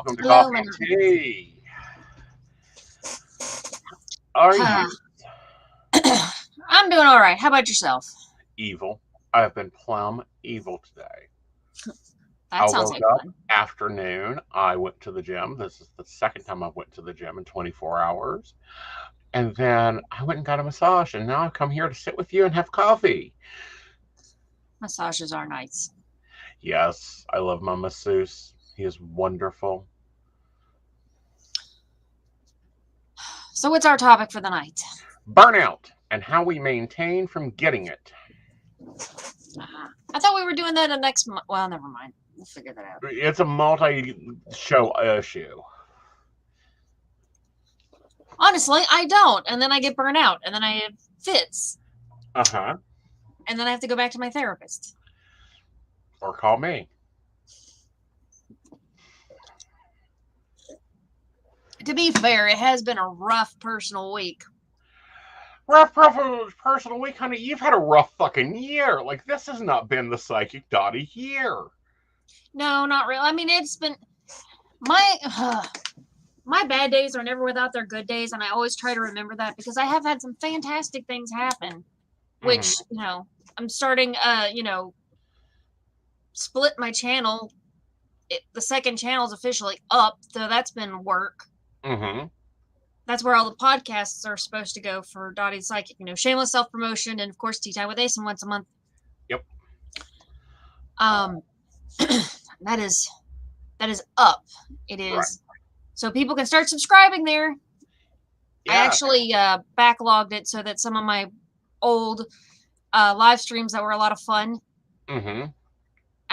Welcome to Hello, Coffee my and Tea. Are Huh. you I'm doing all right. How about yourself? evil? I have been plumb evil today. I That sounds woke like up fun. afternoon. I went to the gym. This is the second time I went to the gym in 24 hours. And then I went and got a massage. And now I've come here to sit with you and have coffee. Massages are nice. Yes, I love my masseuse. He is wonderful. So, what's our topic for the night? Burnout and how we maintain from getting it. I thought we were doing that next month. Well, never mind. We'll figure that out. It's a multi-show issue. Honestly, I don't. And then I get burnt out. And then I have fits. Uh-huh. And then I have to go back to my therapist. Or call me. To be fair, it has been a rough personal week. Rough personal week, honey. You've had a rough fucking year. Like, this has not been the Psychic Dottie year. No, not really. I mean, it's been my bad days are never without their good days, and I always try to remember that because I have had some fantastic things happen, which, I'm starting, split my channel. The second channel is officially up, so that's been work. Mm-hmm. That's where all the podcasts are supposed to go for Dottie the Psychic, shameless self-promotion, and of course Tea Time with Aeson once a month. Yep. That is up. It is. Right. So people can start subscribing there. Yeah. I actually backlogged it so that some of my old live streams that were a lot of fun. Mm-hmm.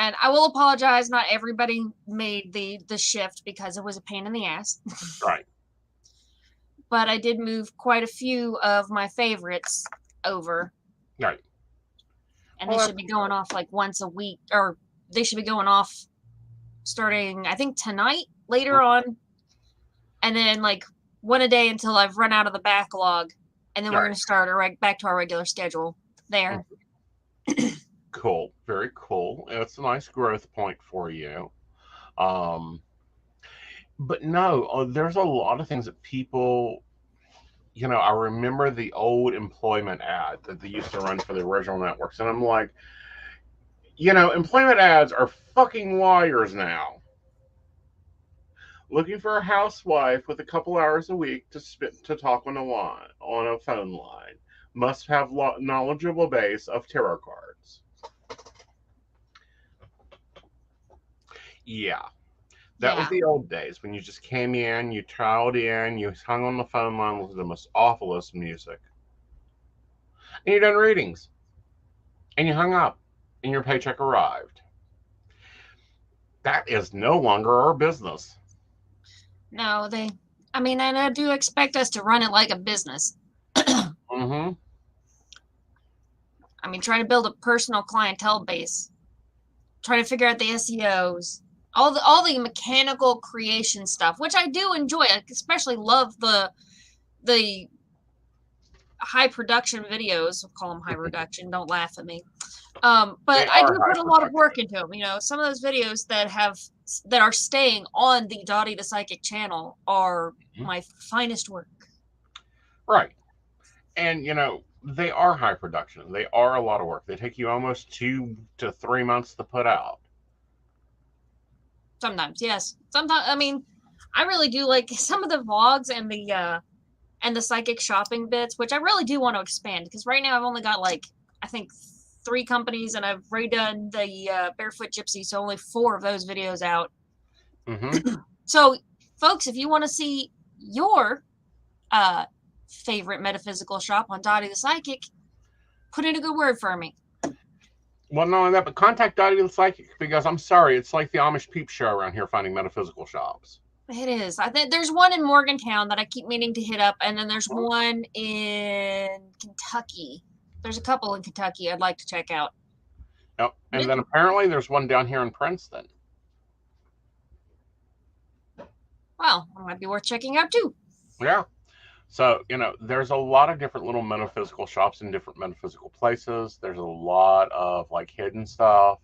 And I will apologize. Not everybody made the shift because it was a pain in the ass. Right. But I did move quite a few of my favorites over. Right. And they should be going off like once a week, or they should be going off starting, I think, tonight, later on. And then like one a day until I've run out of the backlog. And then we're going to start back to our regular schedule there. Cool. Very cool. It's a nice growth point for you. But no, there's a lot of things that people, I remember the old employment ad that they used to run for the original networks. And I'm like, employment ads are fucking liars now. Looking for a housewife with a couple hours a week to talk on a phone line. Must have knowledgeable base of tarot cards. Yeah. That was the old days when you just came in, you trialed in, you hung on the phone line with the most awfulest music. And you done readings. And you hung up. And your paycheck arrived. That is no longer our business. No, and I do expect us to run it like a business. Mm-hmm. I mean, try to build a personal clientele base. Try to figure out the SEOs. All the mechanical creation stuff, which I do enjoy. I especially love the high production videos. We'll call them high production. Don't laugh at me. But I do put a lot of work into them. Some of those videos that are staying on the Dottie the Psychic channel are my finest work. Right. And, they are high production. They are a lot of work. They take you almost 2 to 3 months to put out. Sometimes, yes. Sometimes, I really do like some of the vlogs and the psychic shopping bits, which I really do want to expand because right now I've only got I think 3 companies, and I've redone the Barefoot Gypsy, so only 4 of those videos out. Mm-hmm. So, folks, if you want to see your favorite metaphysical shop on Dottie the Psychic, put in a good word for me. Well, not only that, but contact Dottie the Psychic, because I'm sorry, it's like the Amish peep show around here finding metaphysical shops. It is. I think there's one in Morgantown that I keep meaning to hit up, and then there's one in Kentucky. There's a couple in Kentucky I'd like to check out. Yep. And then apparently there's one down here in Princeton. Well, it might be worth checking out too. Yeah. So, there's a lot of different little metaphysical shops in different metaphysical places. There's a lot of hidden stuff.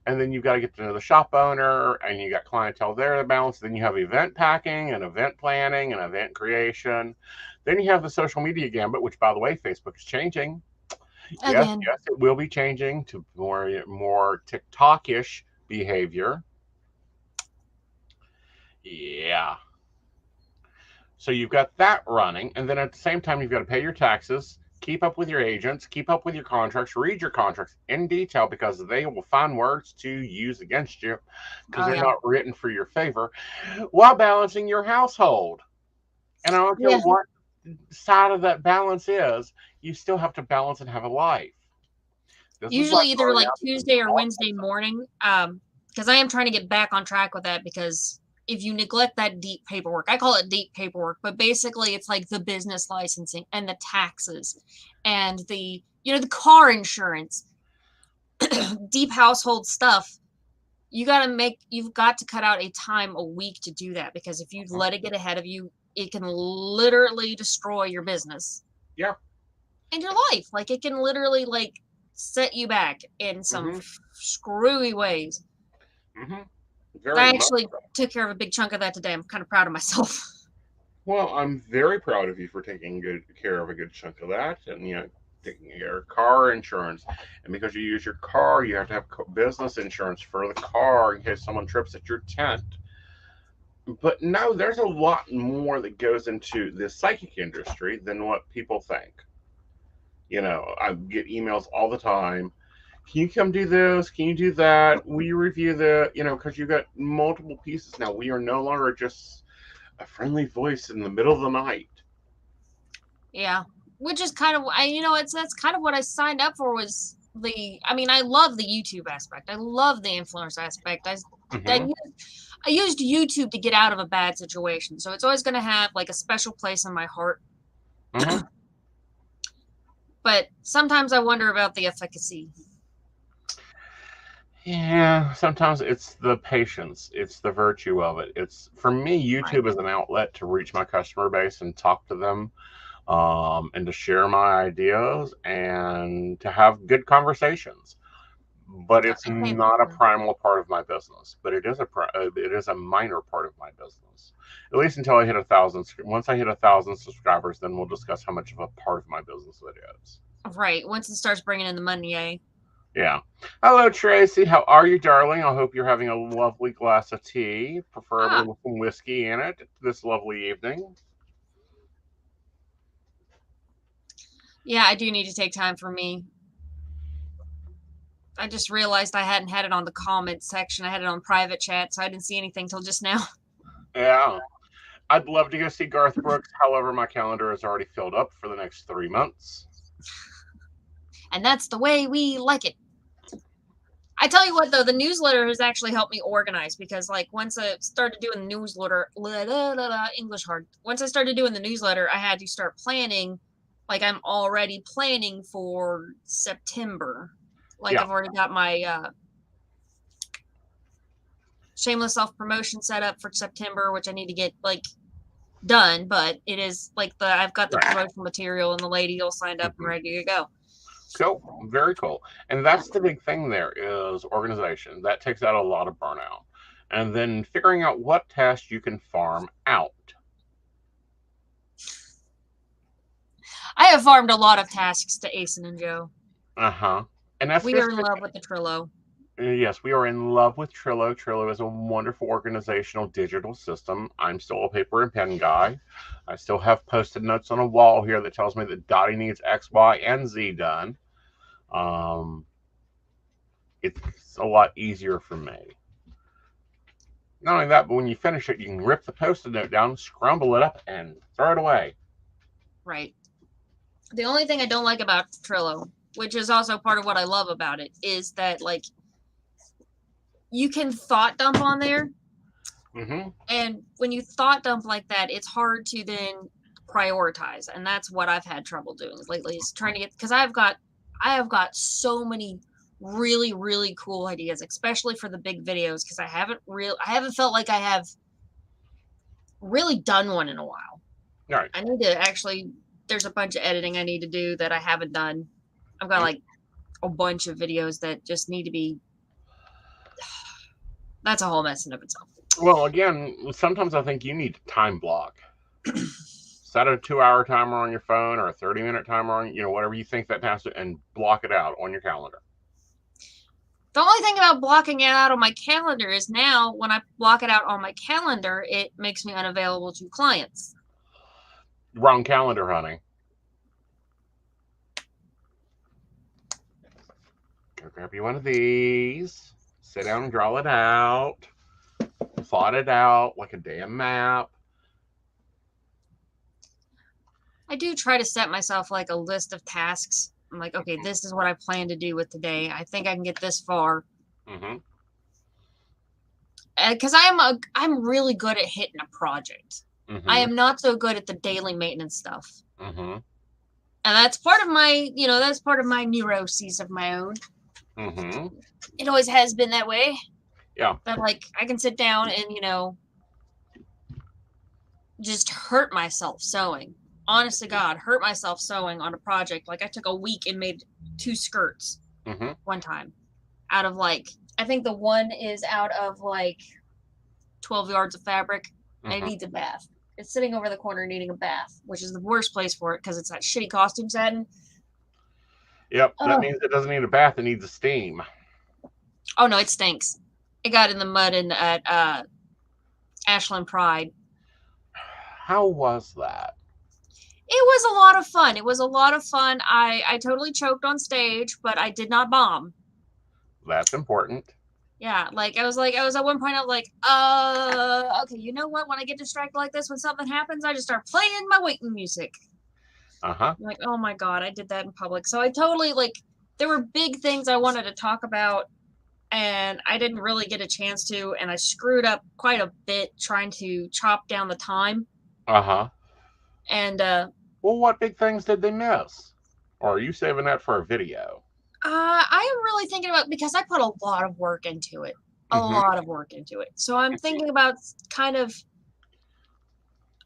And then you've got to get to know the shop owner, and you got clientele there to balance. Then you have event packing and event planning and event creation. Then you have the social media gambit, which, by the way, Facebook is changing. Again. Yes, it will be changing to more TikTok-ish behavior. Yeah. So you've got that running, and then at the same time, you've got to pay your taxes, keep up with your agents, keep up with your contracts, read your contracts in detail because they will find words to use against you because they're not written for your favor, while balancing your household. And I don't care what side of that balance is, you still have to balance and have a life. Usually either like Tuesday or Wednesday morning, because I am trying to get back on track with that, because if you neglect that deep paperwork, I call it deep paperwork, but basically it's like the business licensing and the taxes and the car insurance, deep household stuff. You've got to cut out a time a week to do that, because if you let it get ahead of you, it can literally destroy your business. Yeah. And your life. Like, it can literally set you back in some screwy ways. I actually took care of a big chunk of that today. I'm kind of proud of myself. Well, I'm very proud of you for taking good care of a good chunk of that, and taking your car insurance. And because you use your car, you have to have business insurance for the car in case someone trips at your tent. But no, there's a lot more that goes into the psychic industry than what people think. I get emails all the time. Can you come do this? Can you do that? Will you review the, because you've got multiple pieces now. We are no longer just a friendly voice in the middle of the night. Yeah. Which is kind of, that's kind of what I signed up for, was I love the YouTube aspect. I love the influence aspect. I used YouTube to get out of a bad situation. So it's always going to have a special place in my heart. But sometimes I wonder about the efficacy. Yeah, sometimes it's the patience. It's the virtue of it. For me, YouTube is an outlet to reach my customer base and talk to them, and to share my ideas and to have good conversations. But it's not a primal part of my business. But it is a minor part of my business. At least until I hit 1,000. Once I hit 1,000 subscribers, then we'll discuss how much of a part of my business it is. Right. Once it starts bringing in the money, eh? Yeah. Hello, Tracy. How are you, darling? I hope you're having a lovely glass of tea, preferably with some whiskey in it this lovely evening. Yeah, I do need to take time for me. I just realized I hadn't had it on the comment section. I had it on private chat, so I didn't see anything till just now. Yeah. I'd love to go see Garth Brooks. However, my calendar is already filled up for the next 3 months. And that's the way we like it. I tell you what, though, the newsletter has actually helped me organize, because once I started doing the newsletter, English hard. Once I started doing the newsletter, I had to start planning. I'm already planning for September. I've already got my shameless self-promotion set up for September, which I need to get done, but it is I've got the promotional material, and the lady all signed up and ready to go. Cool. Very cool. And that's the big thing there, is organization. That takes out a lot of burnout. And then figuring out what tasks you can farm out. I have farmed a lot of tasks to Aeson and Joe. And that's we are in love with the Trello. Yes, we are in love with Trello. Trello is a wonderful organizational digital system. I'm still a paper and pen guy. I still have Post-it notes on a wall here that tells me that Dottie needs X, Y, and Z done. It's a lot easier for me. Not only that, but when you finish it, you can rip the Post-it note down, scrumble it up, and throw it away. Right. The only thing I don't like about Trello, which is also part of what I love about it, is that you can thought dump on there. And when you thought dump like that, it's hard to then prioritize. And that's what I've had trouble doing lately, is trying to get, because I have got so many really, really cool ideas, especially for the big videos, because I haven't felt like I have really done one in a while. Right. I need to actually, there's a bunch of editing I need to do that I haven't done. I've got a bunch of videos that just need to be that's a whole mess in of itself. Well, again, sometimes I think you need to time block. Set a 2-hour timer on your phone or a 30-minute timer on, whatever you think that has to, and block it out on your calendar. The only thing about blocking it out on my calendar is now when I block it out on my calendar, it makes me unavailable to clients. Wrong calendar, honey. Go grab you one of these. Sit down and draw it out. Plot it out like a damn map. I do try to set myself like a list of tasks. I'm like, okay, this is what I plan to do with today. I think I can get this far. Mm-hmm. Because I'm really good at hitting a project. Mm-hmm. I am not so good at the daily maintenance stuff. Mm-hmm. And that's part of my, that's part of my neuroses of my own. Mm-hmm. It always has been that way. Yeah. That like I can sit down and, just hurt myself sewing. Honest to God, hurt myself sewing on a project. Like I took a week and made 2 skirts one time out of like, I think the one is out of like 12 yards of fabric and it needs a bath. It's sitting over the corner needing a bath, which is the worst place for it because it's that shitty costume satin. Yep, that means it doesn't need a bath, it needs a steam. Oh no, it stinks. It got in the mud at Ashland Pride. How was that? It was a lot of fun. It was a lot of fun. I totally choked on stage, but I did not bomb. That's important. Yeah, like I was at one point I was like, okay, you know what? When I get distracted like this, when something happens, I just start playing my waiting music. Like, oh my God, I did that in public. So I totally there were big things I wanted to talk about and I didn't really get a chance to, and I screwed up quite a bit trying to chop down the time. And well, what big things did they miss? Or are you saving that for a video? I am really thinking about, because I put a lot of work into it. Lot of work into it. So I'm thinking about kind of,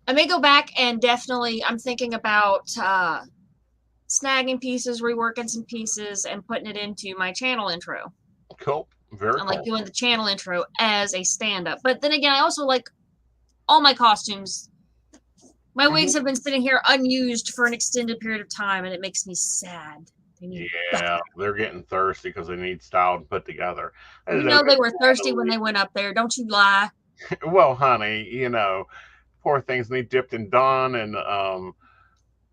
I may go back and definitely I'm thinking about snagging pieces, reworking some pieces, and putting it into my channel intro. Cool. Very cool. I'm like doing the channel intro as a stand-up. But then again, I also like all my costumes. My wigs have been sitting here unused for an extended period of time, and it makes me sad. Yeah, they're getting thirsty because they need styled and put together. You know they were thirsty when they went up there. Don't you lie. Well, honey, poor things. They dipped in Dawn and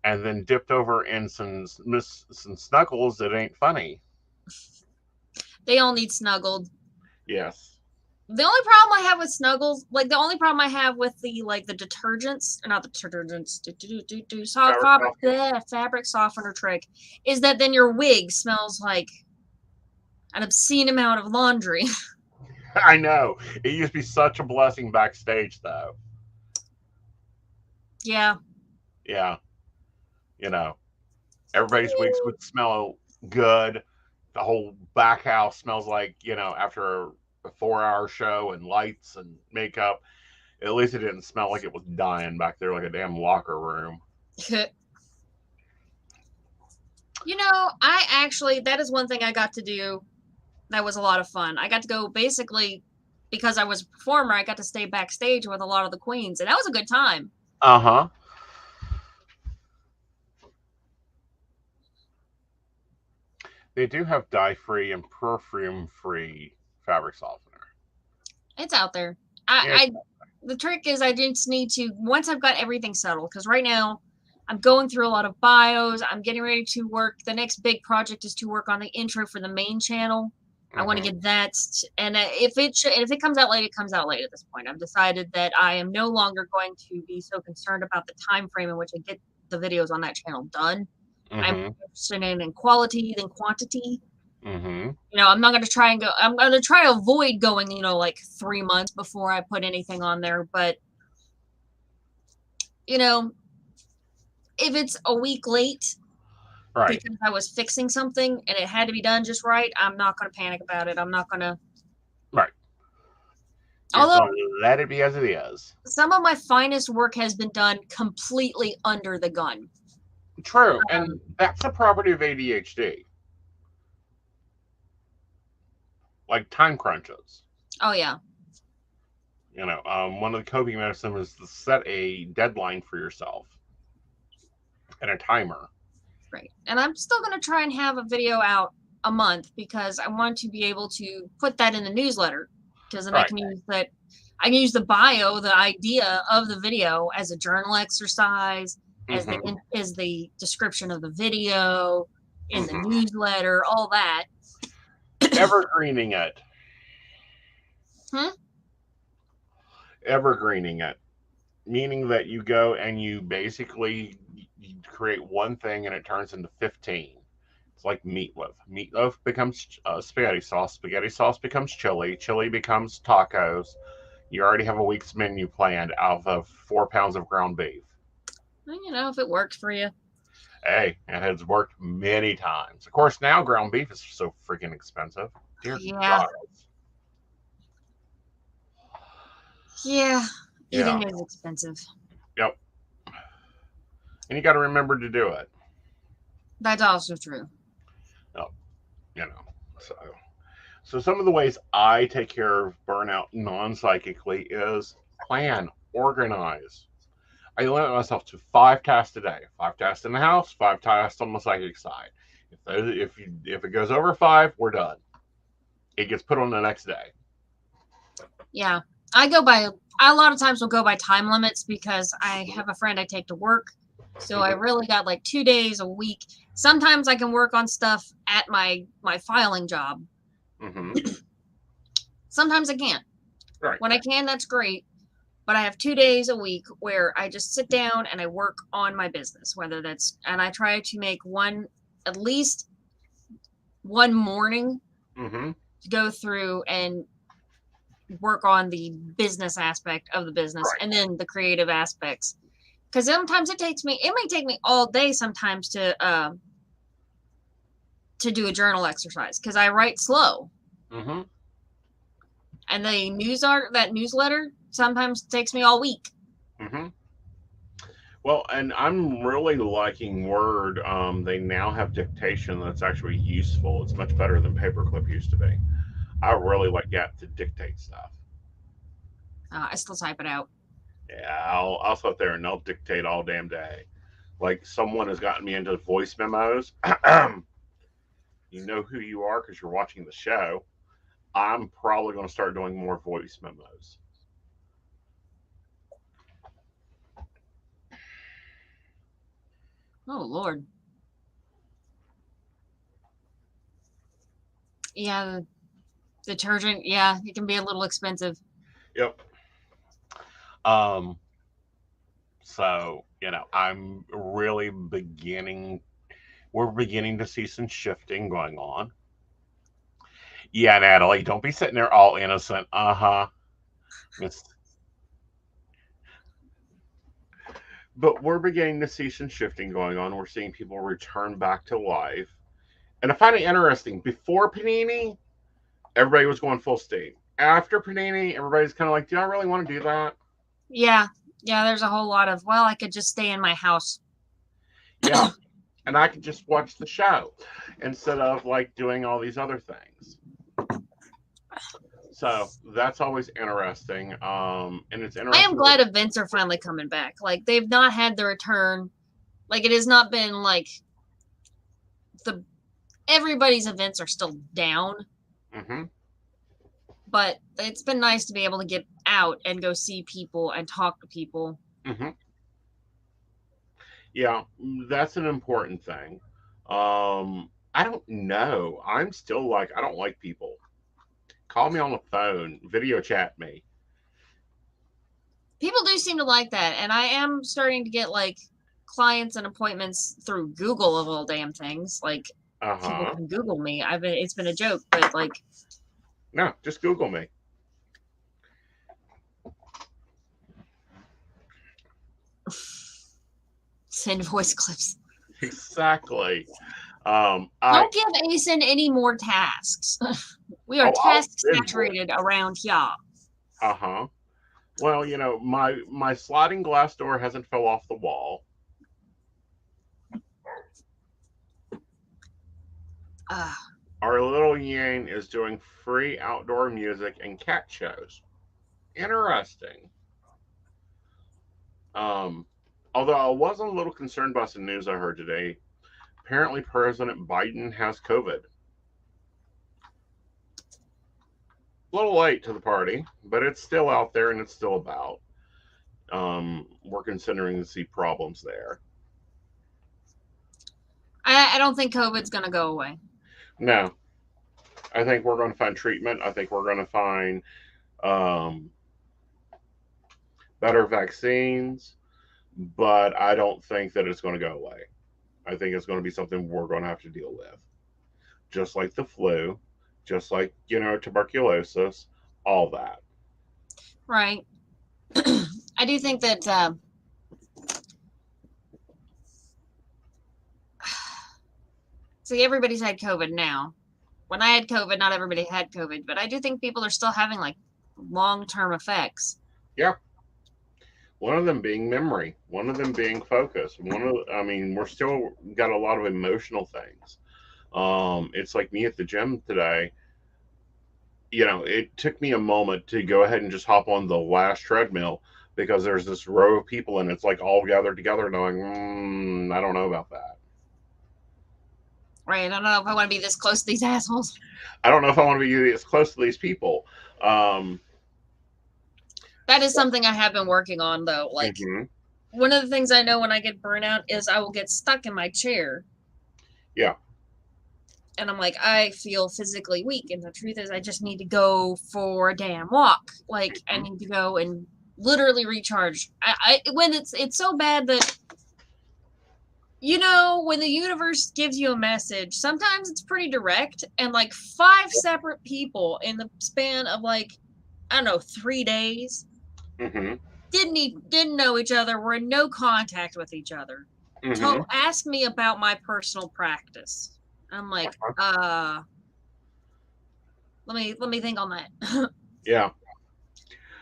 then dipped over in some snuggles that ain't funny. They all need snuggled. Yes. The only problem I have with snuggles, the only problem I have with the detergents, or not the detergents, fabric softener trick, is that then your wig smells like an obscene amount of laundry. I know. It used to be such a blessing backstage, though. Yeah. Yeah. Everybody's wigs would smell good. The whole back house smells like, after a 4-hour show and lights and makeup, at least it didn't smell like it was dying back there like a damn locker room. That is one thing I got to do that was a lot of fun. I got to go, basically, because I was a performer, I got to stay backstage with a lot of the queens, and that was a good time. They do have dye-free and perfume-free fabric softener. It's out there. The trick is I just need to, once I've got everything settled, because right now I'm going through a lot of bios. I'm getting ready to work. The next big project is to work on the intro for the main channel. I want to get that. And if it comes out late, it comes out late at this point. I've decided that I am no longer going to be so concerned about the time frame in which I get the videos on that channel done. I'm interested in quality than quantity. I'm not going to try and go. I'm going to try to avoid going, 3 months before I put anything on there. But, if it's a week late, right, because I was fixing something and it had to be done just right, I'm not going to panic about it. I'm not going to. Right. Although, let it be as it is. Some of my finest work has been done completely under the gun. True, and that's a property of ADHD. Like time crunches. Oh, yeah. one of the coping mechanisms is to set a deadline for yourself and a timer. Right. And I'm still going to try and have a video out a month because I want to be able to put that in the newsletter, because then I can use that. I can use the bio, the idea of the video, as a journal exercise, as the description of the video in the newsletter, all that. Evergreening it. Evergreening it, meaning that you go and you basically create one thing and it turns into 15. It's like meatloaf. Meatloaf becomes spaghetti sauce. Spaghetti sauce becomes chili. Chili becomes tacos. You already have a week's menu planned out of 4 pounds of ground beef. Well, if it works for you. Hey, it has worked many times. Of course, now ground beef is so freaking expensive. Dear God. Yeah. Eating is expensive. Yep. And you got to remember to do it. That's also true. Oh, so some of the ways I take care of burnout non-psychically is plan, organize. I limit myself to 5 tasks a day. 5 tasks in the house, 5 tasks on the psychic side. If it goes over 5, we're done. It gets put on the next day. Yeah, a lot of times will go by time limits because I have a friend I take to work. So I really got like 2 days a week. Sometimes I can work on stuff at my filing job. Sometimes I can't. Right. When I can, that's great. But I have 2 days a week where I just sit down and I work on my business, and I try to make at least one morning to go through and work on the business aspect of the business, and then the creative aspects. Because sometimes it may take me all day sometimes to do a journal exercise because I write slow. And the newsletter sometimes takes me all week. Well, and I'm really liking Word. They now have dictation that's actually useful. It's much better than paperclip used to be. I really like to dictate stuff. I still type it out. Yeah, I'll sit there and I'll dictate all damn day. Like someone has gotten me into voice memos. You know who you are because you're watching the show. I'm probably going to start doing more voice memos. Oh, Lord. Yeah, detergent, it can be a little expensive. Yep. So, I'm really we're beginning to see some shifting going on. Yeah, Natalie, don't be sitting there all innocent. But we're beginning to see some shifting going on. We're seeing people return back to life. And I find it interesting. Before Panini, everybody was going full steam. After Panini, everybody's kind of like, do I really want to do that? Yeah, there's a whole lot of, I could just stay in my house. Yeah, and I could just watch the show instead of like doing all these other things. So that's always interesting. And it's interesting. I am glad events are finally coming back. Like, they've not had the return. Like, it has not been like everybody's events are still down. But it's been nice to be able to get out and go see people and talk to people. Yeah, that's an important thing. I don't know. I'm still like, I don't like people. Call me on the phone, video chat me. People do seem to like that, and I am starting to get like clients and appointments through Google of all damn things. Like, people can Google me. It's been a joke, but like, no, just Google me. Send voice clips. Exactly. Don't give Aeson any more tasks. We are task saturated around here. Well, my sliding glass door hasn't fell off the wall. Our little Yang is doing free outdoor music and cat shows. Interesting. Although I was a little concerned by some news I heard today. Apparently, President Biden has COVID. A little late to the party, but it's still out there and it's still about. We're considering to see problems there. I don't think COVID's going to go away. No. I think we're going to find treatment. I think we're going to find better vaccines, but I don't think that it's going to go away. I think it's going to be something we're going to have to deal with. Just like the flu, just like, tuberculosis, all that. Right. I do think that see, everybody's had COVID now. When I had COVID, not everybody had COVID, but I do think people are still having like long-term effects. Yeah. One of them being memory, one of them being focus. We're still got a lot of emotional things. It's like me at the gym today. It took me a moment to go ahead and just hop on the last treadmill because there's this row of people and it's like all gathered together and I'm like, I don't know about that. Right. I don't know if I want to be this close to these assholes. I don't know if I want to be this close to these people. That is something I have been working on, though. Like, one of the things I know when I get burnout is I will get stuck in my chair. Yeah. And I'm like, I feel physically weak. And the truth is, I just need to go for a damn walk. Like, I need to go and literally recharge. When it's so bad that, when the universe gives you a message, sometimes it's pretty direct. And like 5 separate people in the span of like, I don't know, 3 days. Didn't know each other, were in no contact with each other. Ask me about my personal practice. I'm like, let me think on that. Yeah.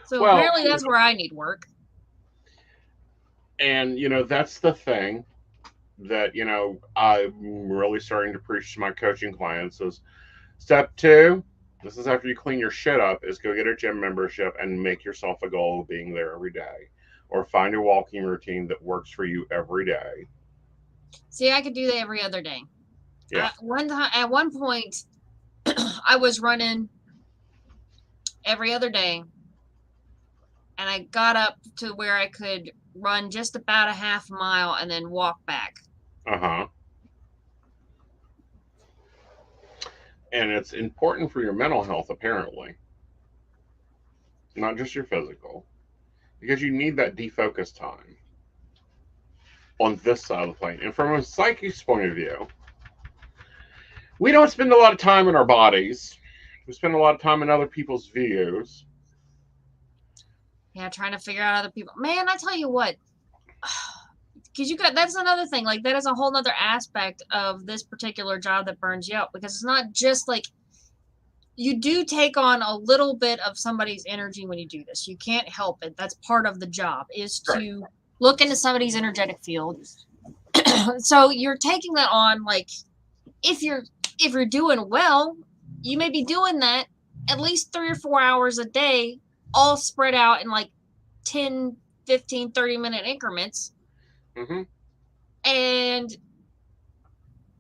So apparently that's where I need work. And that's the thing that I'm really starting to preach to my coaching clients is step 2. This is after you clean your shit up, is go get a gym membership and make yourself a goal of being there every day. Or find a walking routine that works for you every day. See, I could do that every other day. Yeah. At one point, I was running every other day. And I got up to where I could run just about a half mile and then walk back. And it's important for your mental health, apparently. Not just your physical. Because you need that defocus time on this side of the plane. And from a psychic's point of view, we don't spend a lot of time in our bodies. We spend a lot of time in other people's views. Yeah, trying to figure out other people. Man, I tell you what. Because that's another thing. Like, that is a whole other aspect of this particular job that burns you out. Because it's not just like, you do take on a little bit of somebody's energy when you do this. You can't help it. That's part of the job, is to look into somebody's energetic field. So you're taking that on, like, if you're doing well, you may be doing that at least 3 or 4 hours a day, all spread out in like 10, 15, 30-minute increments. And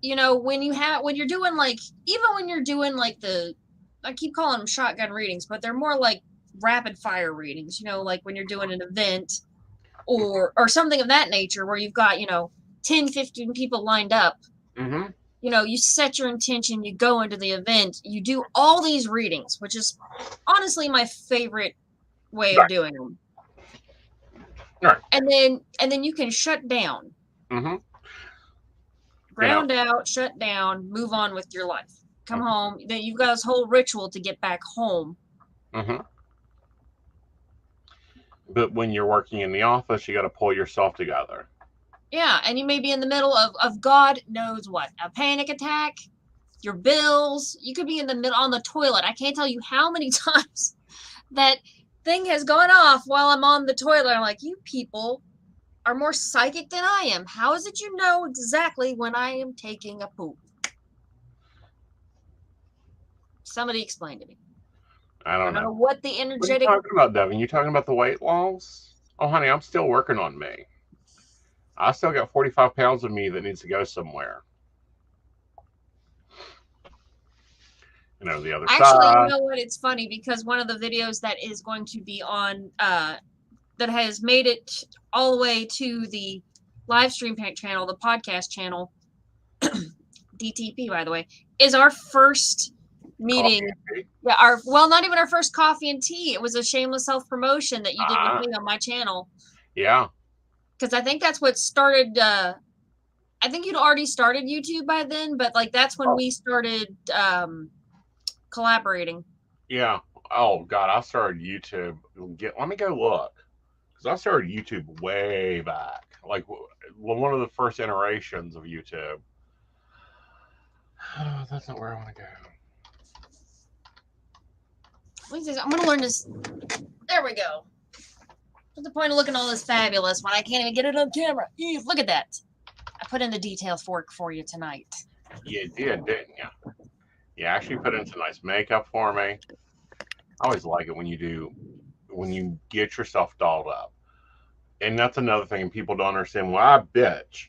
when you're doing like, even when you're doing like I keep calling them shotgun readings, but they're more like rapid fire readings, like when you're doing an event or something of that nature where you've got 10, 15 people lined up. You set your intention, you go into the event, you do all these readings, which is honestly my favorite way of doing them. And then you can shut down. Ground out, shut down, move on with your life. Come home. Then you've got this whole ritual to get back home. But when you're working in the office, you got to pull yourself together. Yeah, and you may be in the middle of God knows what, a panic attack, your bills. You could be in the middle on the toilet. I can't tell you how many times that thing has gone off while I'm on the toilet. I'm like, you people are more psychic than I am. How is it you know exactly when I am taking a poop? Somebody explain to me. I don't don't know. know what the What are you energetic. talking about, Devin? You talking about the weight loss? Oh, honey, I'm still working on me. I still got 45 pounds of me that needs to go somewhere. The other Actually, you side. know what? It's funny because one of the videos that is going to be on, that has made it all the way to the live stream channel, the podcast channel, DTP, by the way, is our first meeting. Yeah, not even our first coffee and tea. It was a shameless self-promotion that you did with me on my channel. Yeah. Because I think that's what started, I think you'd already started YouTube by then, but like that's when we started collaborating. Yeah. Oh God, I started YouTube. Let me go look, because I started YouTube way back, like one of the first iterations of YouTube. Oh, that's not where I want to go. I'm gonna learn this. There we go. What's the point of looking all this fabulous when I can't even get it on camera? Look at that. I put in the details work for you tonight. You did, didn't you? You actually put in some nice makeup for me. I always like it when you get yourself dolled up. And that's another thing people don't understand. Why, bitch?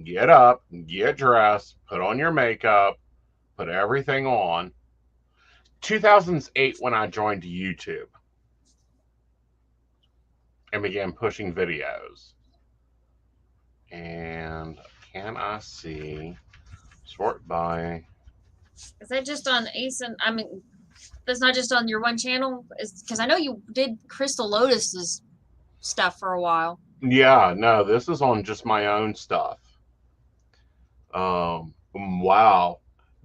Get up, get dressed, put on your makeup, put everything on. 2008 when I joined YouTube and began pushing videos. And can I see sort by? Is that just on Aeson? I mean, that's not just on your one channel? Because I know you did Crystal Lotus's stuff for a while. Yeah, no, this is on just my own stuff. Wow.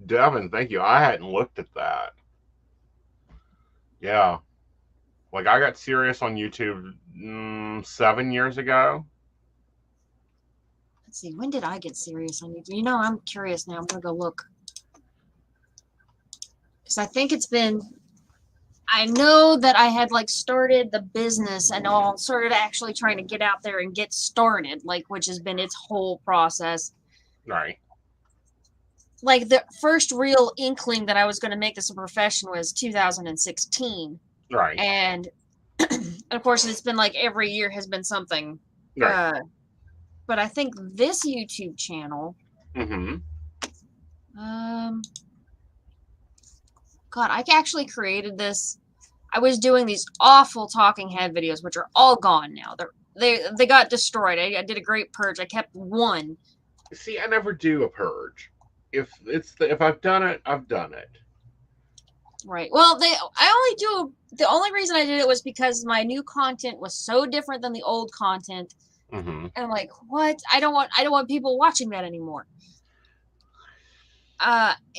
Devin, thank you. I hadn't looked at that. Yeah. Like I got serious on YouTube 7 years ago. Let's see. When did I get serious on YouTube? You know, I'm curious now. I'm going to go look. Because I think it's been... I know that I had like started the business and all, started actually trying to get out there and get started, like, which has been its whole process. Right. Like the first real inkling that I was going to make this a profession was 2016. Right. And of course, it's been like every year has been something. Right. But I think this YouTube channel. Mm-hmm. God, I actually created this. I was doing these awful talking head videos, which are all gone now. They got destroyed. I did a great purge. I kept one. See, I never do a purge. If I've done it, I've done it. Right. Well, the only reason I did it was because my new content was so different than the old content. Mm-hmm. And I'm like, what? I don't want people watching that anymore.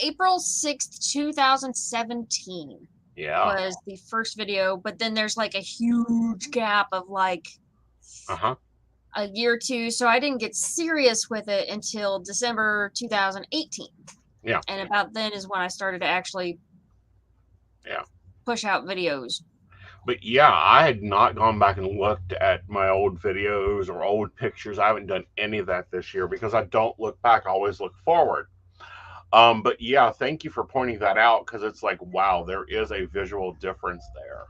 April 6th, 2017 was the first video, but then there's like a huge gap of like a year or two, so I didn't get serious with it until December 2018. Yeah. And about then is when I started to actually push out videos. But yeah, I had not gone back and looked at my old videos or old pictures. I haven't done any of that this year because I don't look back. I always look forward. But yeah, thank you for pointing that out, because it's like, wow, there is a visual difference there.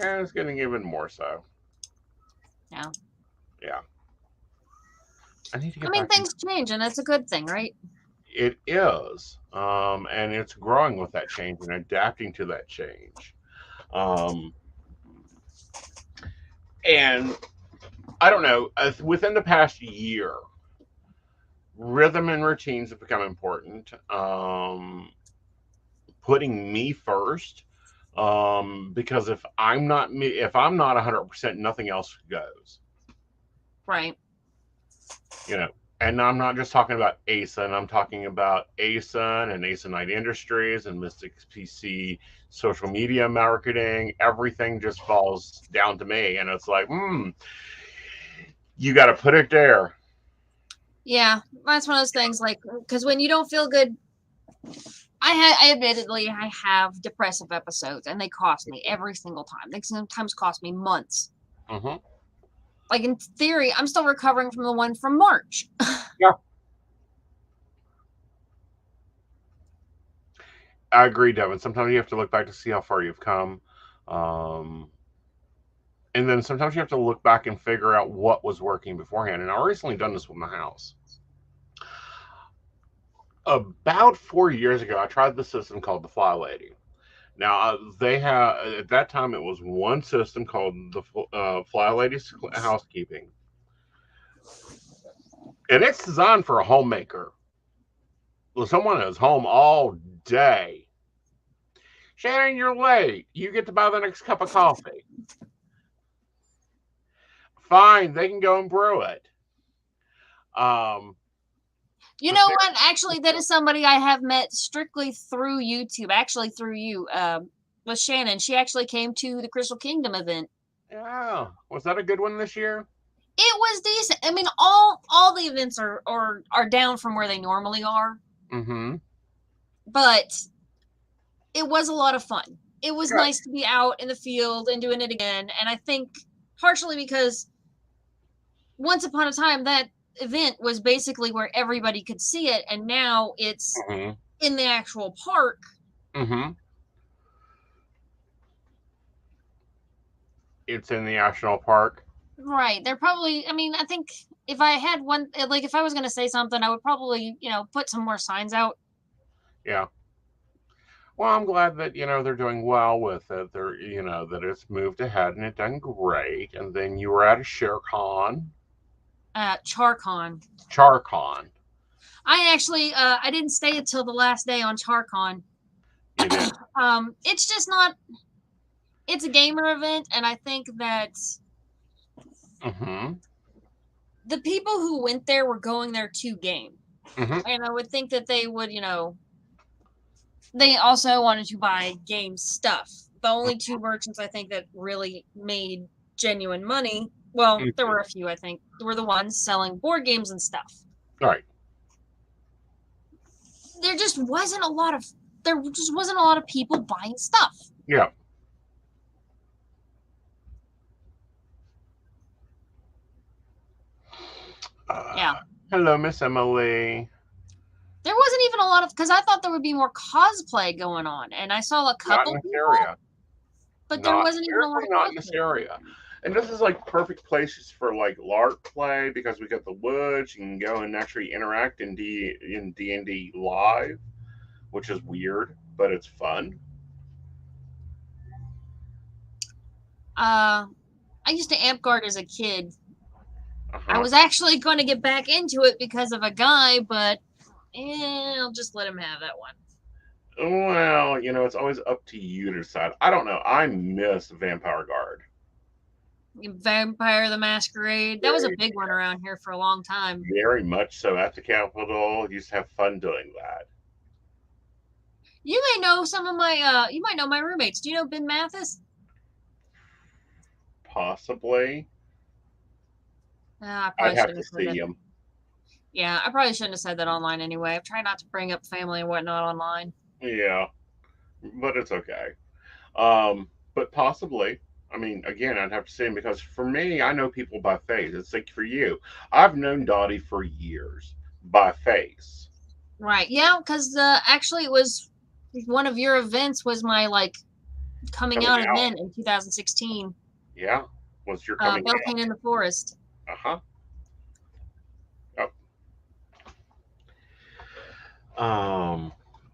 And it's getting even more so. Yeah. Yeah. I need to get I mean, things change, and that's a good thing, right? It is. And it's growing with that change and adapting to that change. And I don't know, within the past year, rhythm and routines have become important. Putting me first, because if I'm not 100%, nothing else goes. Right. And I'm not just talking about Aeson. I'm talking about Aeson and Aeson Knight Industries and Mystic PC social media marketing. Everything just falls down to me, and it's like, you got to put it there. Yeah, that's one of those things, like, because when you don't feel good, I admittedly have depressive episodes, and they cost me every single time. They sometimes cost me months. Mm-hmm. Like, in theory, I'm still recovering from the one from March. Yeah. I agree, Devin. Sometimes you have to look back to see how far you've come. Um, and then sometimes you have to look back and figure out what was working beforehand. And I recently done this with my house. About 4 years ago, I tried the system called the Fly Lady. Now they have at that time it was one system called the Fly Lady's Housekeeping, and it's designed for a homemaker. Well, someone is home all day. Shannon, you're late. You get to buy the next cup of coffee. Fine, they can go and brew it. You know what? Actually, that is somebody I have met strictly through YouTube. Actually, through you, with Shannon. She actually came to the Crystal Kingdom event. Yeah, was that a good one this year? It was decent. I mean, all the events are down from where they normally are. Mm-hmm. But it was a lot of fun. It was nice to be out in the field and doing it again. And I think partially because once upon a time that event was basically where everybody could see it, and now it's in the actual park. Mm-hmm. It's in the national park. Right. They're probably, I mean, I think if I had one, like if I was going to say something, I would probably, put some more signs out. Yeah. Well, I'm glad that, they're doing well with it. They're, that it's moved ahead and it's done great. And then you were at a ShareCon. CharCon. CharCon. I actually, I didn't stay until the last day on CharCon. You did? It's just not, it's a gamer event. And I think that the people who went there were going there to game. And I would think that they would, they also wanted to buy game stuff. The only two merchants I think that really made genuine money, well, there were a few, I think, were the ones selling board games and stuff. Right. There just wasn't a lot of people buying stuff. Yeah. Hello, Miss Emily. There wasn't even a lot of, because I thought there would be more cosplay going on, and I saw a couple not in this area. But there wasn't even a lot of not in this area. And this is like perfect places for like LARP play because we got the woods. You can go and actually interact in D&D live, which is weird, but it's fun. I used to amp guard as a kid. I was actually going to get back into it because of a guy, but I'll just let him have that one. Well, it's always up to you to decide. I don't know. I miss Vampire Guard. Vampire the Masquerade. That was a big one around here for a long time. Very much so. At the Capitol, used to have fun doing that. You may know some of my, you might know my roommates. Do you know Ben Mathis? Possibly. I'd have to see him. Yeah, I probably shouldn't have said that online anyway. I try not to bring up family and whatnot online. Yeah, but it's okay. But possibly. I mean, again, I'd have to see him because for me, I know people by face. It's like for you. I've known Dottie for years by face. Right. Yeah, because actually it was one of your events was my coming out event in 2016. Yeah. Was your coming out? Beltane in the Forest.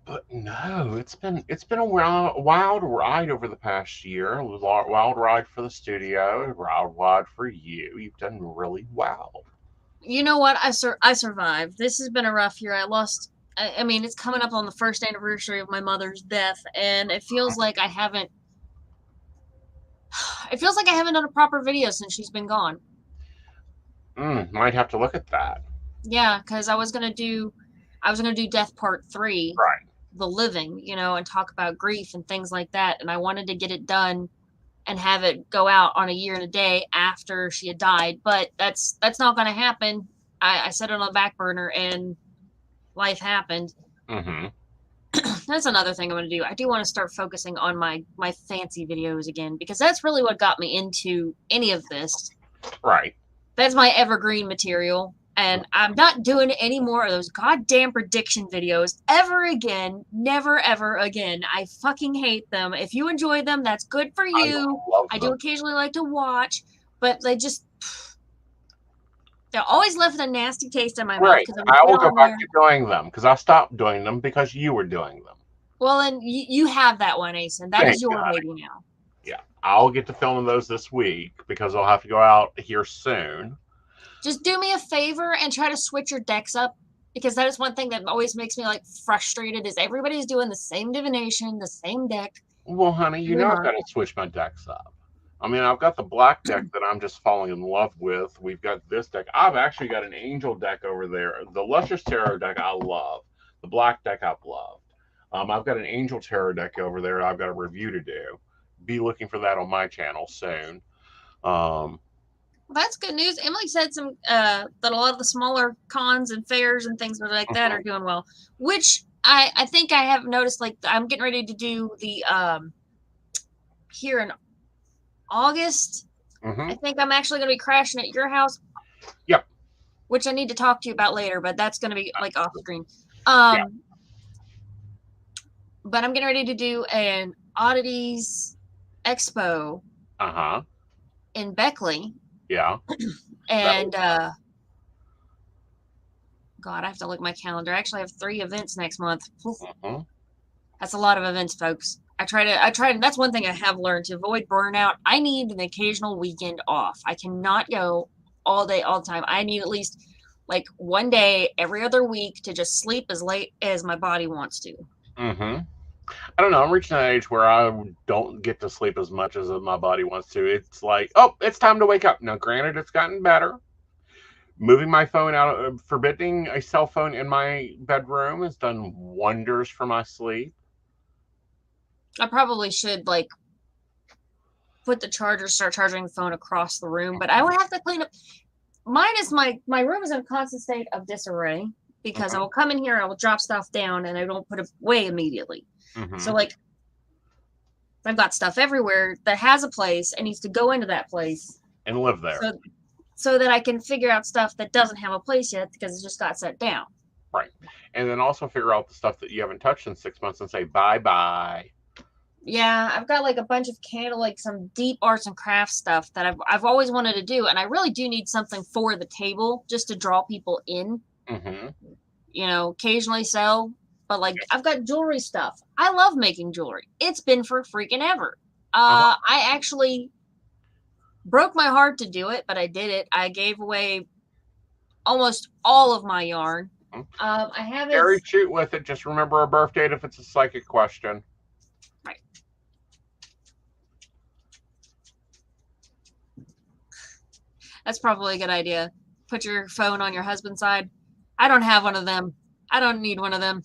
But no, it's been a wild ride over the past year. A wild ride for the studio, a wild ride for you. You've done really well. You know what? I survived. This has been a rough year. I mean, it's coming up on the first anniversary of my mother's death, and it feels like I haven't done a proper video since she's been gone. Might have to look at that. Yeah, because I was gonna do Death Part 3, right? The Living, and talk about grief and things like that. And I wanted to get it done and have it go out on a year and a day after she had died, but that's not going to happen. I set it on the back burner, and life happened. That's another thing I'm going to do. I do want to start focusing on my fancy videos again, because that's really what got me into any of this. Right. That's my evergreen material. And I'm not doing any more of those goddamn prediction videos ever again. Never, ever again. I fucking hate them. If you enjoy them, that's good for you. I do occasionally like to watch, but they just... They're always left with a nasty taste in my mouth. Right. I will go back to doing them because I stopped doing them because you were doing them. Well, then you have that one, Aeson. That is your baby now. Yeah. I'll get to filming those this week because I'll have to go out here soon. Just do me a favor and try to switch your decks up, because that is one thing that always makes me like frustrated is everybody's doing the same divination, the same deck. Well, honey, you know I've got to switch my decks up. I mean, I've got the black deck that I'm just falling in love with. We've got this deck. I've actually got an angel deck over there. The Lustrous Tarot deck I love. The black deck I've loved. I've got an angel tarot deck over there I've got a review to do. Be looking for that on my channel soon. Well, that's good news. Emily said some that a lot of the smaller cons and fairs and things like that are doing well, which I think I have noticed. Like, I'm getting ready to do the here in August. I think I'm actually going to be crashing at your house. Yep. Which I need to talk to you about later, but that's going to be like off screen. But I'm getting ready to do an Oddities Expo. In Beckley. Yeah. And God, I have to look at my calendar. I actually have 3 events next month. That's a lot of events, folks. I try to, that's one thing I have learned, to avoid burnout. I need an occasional weekend off. I cannot go all day, all the time. I need at least like one day every other week to just sleep as late as my body wants to. I don't know. I'm reaching that age where I don't get to sleep as much as my body wants to. It's like, oh, it's time to wake up. Now, granted, it's gotten better. Moving my phone out, forbidding a cell phone in my bedroom has done wonders for my sleep. I probably should like put the charger, start charging the phone across the room, but I would have to clean up. Mine is my room is in a constant state of disarray because I will come in here, I will drop stuff down, and I don't put it away immediately. So like, I've got stuff everywhere that has a place and needs to go into that place and live there, so that I can figure out stuff that doesn't have a place yet because it just got set down. Right, and then also figure out the stuff that you haven't touched in 6 months and say bye bye. Yeah, I've got like a bunch of like some deep arts and crafts stuff that I've always wanted to do, and I really do need something for the table just to draw people in. You know, occasionally sell. But like, I've got jewelry stuff. I love making jewelry. It's been for freaking ever. I actually broke my heart to do it, but I did it. I gave away almost all of my yarn. I haven't. Very cute with it. Just remember a birth date if it's a psychic question. Right. That's probably a good idea. Put your phone on your husband's side. I don't have one of them. I don't need one of them.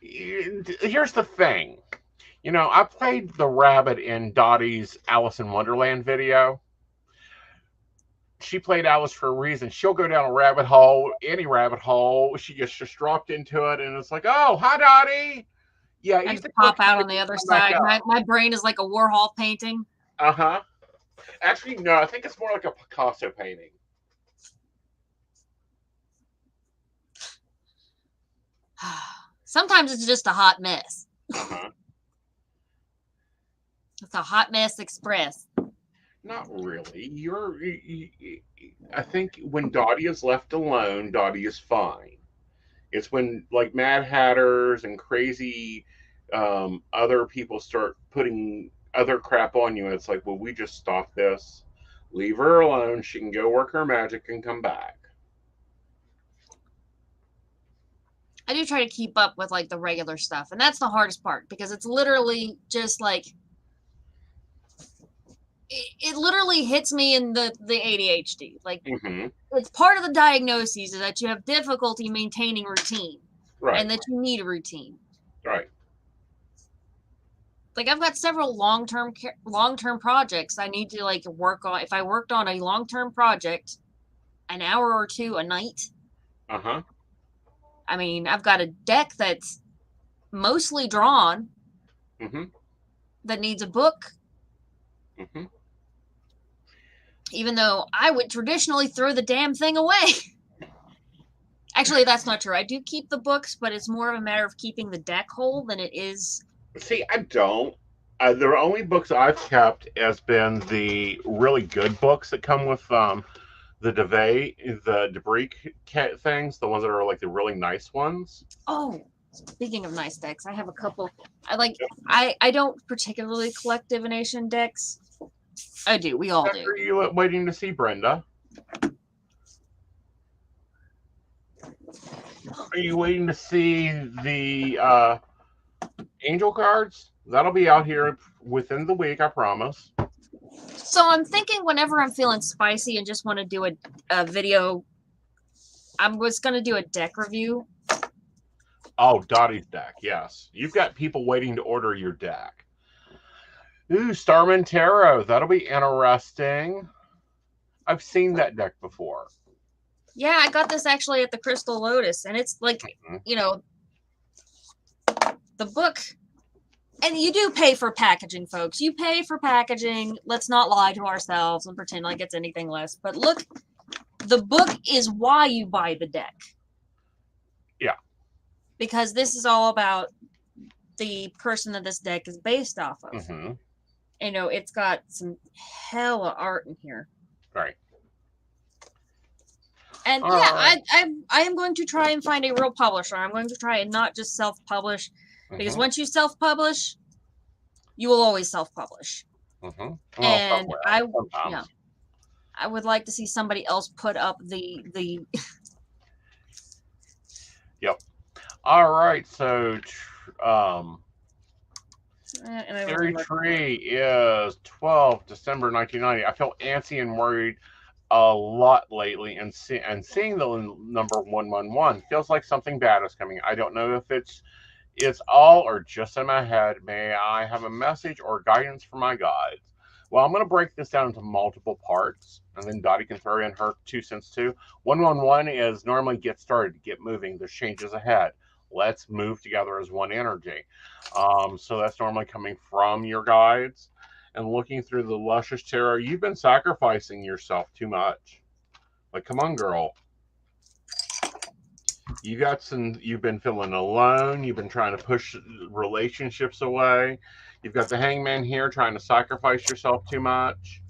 Here's the thing. You know, I played the rabbit in Dottie's Alice in Wonderland video. She played Alice for a reason. She'll go down a rabbit hole, any rabbit hole. She just dropped into it, and it's like, oh, hi, Dottie. Yeah, I just pop out on the other side. My brain is like a Warhol painting. Actually, no, I think it's more like a Picasso painting. Sometimes it's just a hot mess. It's a hot mess express. Not really. I think when Dottie is left alone, Dottie is fine. It's when like Mad Hatters and crazy other people start putting other crap on you. It's like, well, we just stop this. Leave her alone. She can go work her magic and come back. I do try to keep up with like the regular stuff, and that's the hardest part because it's literally just like it literally hits me in the ADHD. Like it's part of the diagnosis is that you have difficulty maintaining routine, and that you need a routine. Right. Like I've got several long-term projects I need to like work on. If I worked on a long-term project, an hour or two a night. I mean, I've got a deck that's mostly drawn that needs a book. Even though I would traditionally throw the damn thing away. Actually, that's not true. I do keep the books, but it's more of a matter of keeping the deck whole than it is. See, I don't. The only books I've kept has been the really good books that come with the debris things, the ones that are like the really nice ones. Oh, speaking of nice decks, I have a couple. I don't particularly collect divination decks. I do. We all do. Are you waiting to see Brenda? Are you waiting to see the angel cards? That'll be out here within the week, I promise. So I'm thinking whenever I'm feeling spicy and just want to do a video, I was going to do a deck review. Oh, Dottie's deck, yes. You've got people waiting to order your deck. Ooh, Starman Tarot. That'll be interesting. I've seen that deck before. Yeah, I got this actually at the Crystal Lotus, and it's like, you know, the book. And you do pay for packaging, folks. You pay for packaging. Let's not lie to ourselves and pretend like it's anything less. But look, the book is why you buy the deck. Yeah. Because this is all about the person that this deck is based off of. Mm-hmm. You know, it's got some hella art in here. Right. And yeah, I am going to try and find a real publisher. I'm going to try and not just self-publish. Because once you self-publish, you will always self-publish. Well, and I would like to see somebody else put up the. Yep. All right. So, Theory Tree is 12 December 1990. I feel antsy and worried a lot lately, and seeing the number 111 feels like something bad is coming. I don't know if it's all or just in my head. May I have a message or guidance for my guides? Well, I'm going to break this down into multiple parts, and then Dottie can throw in her 2 cents too. 111 is normally get started, get moving. There's changes ahead. Let's move together as one energy. So that's normally coming from your guides. And looking through the Luscious Tarot, you've been sacrificing yourself too much. Like, come on, girl. You've been feeling alone. You've been trying to push relationships away. You've got the Hangman here trying to sacrifice yourself too much.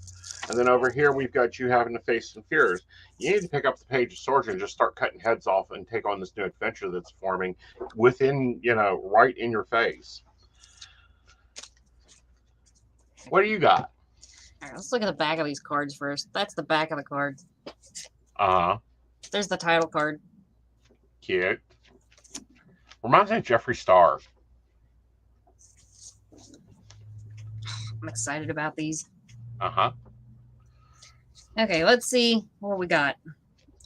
And then over here, we've got you having to face some fears. You need to pick up the Page of Swords and just start cutting heads off and take on this new adventure that's forming within, right in your face. What do you got? All right, let's look at the back of these cards first. That's the back of the cards. There's the title card. Cute. Reminds me of Jeffree Star. I'm excited about these. Okay, let's see what we got.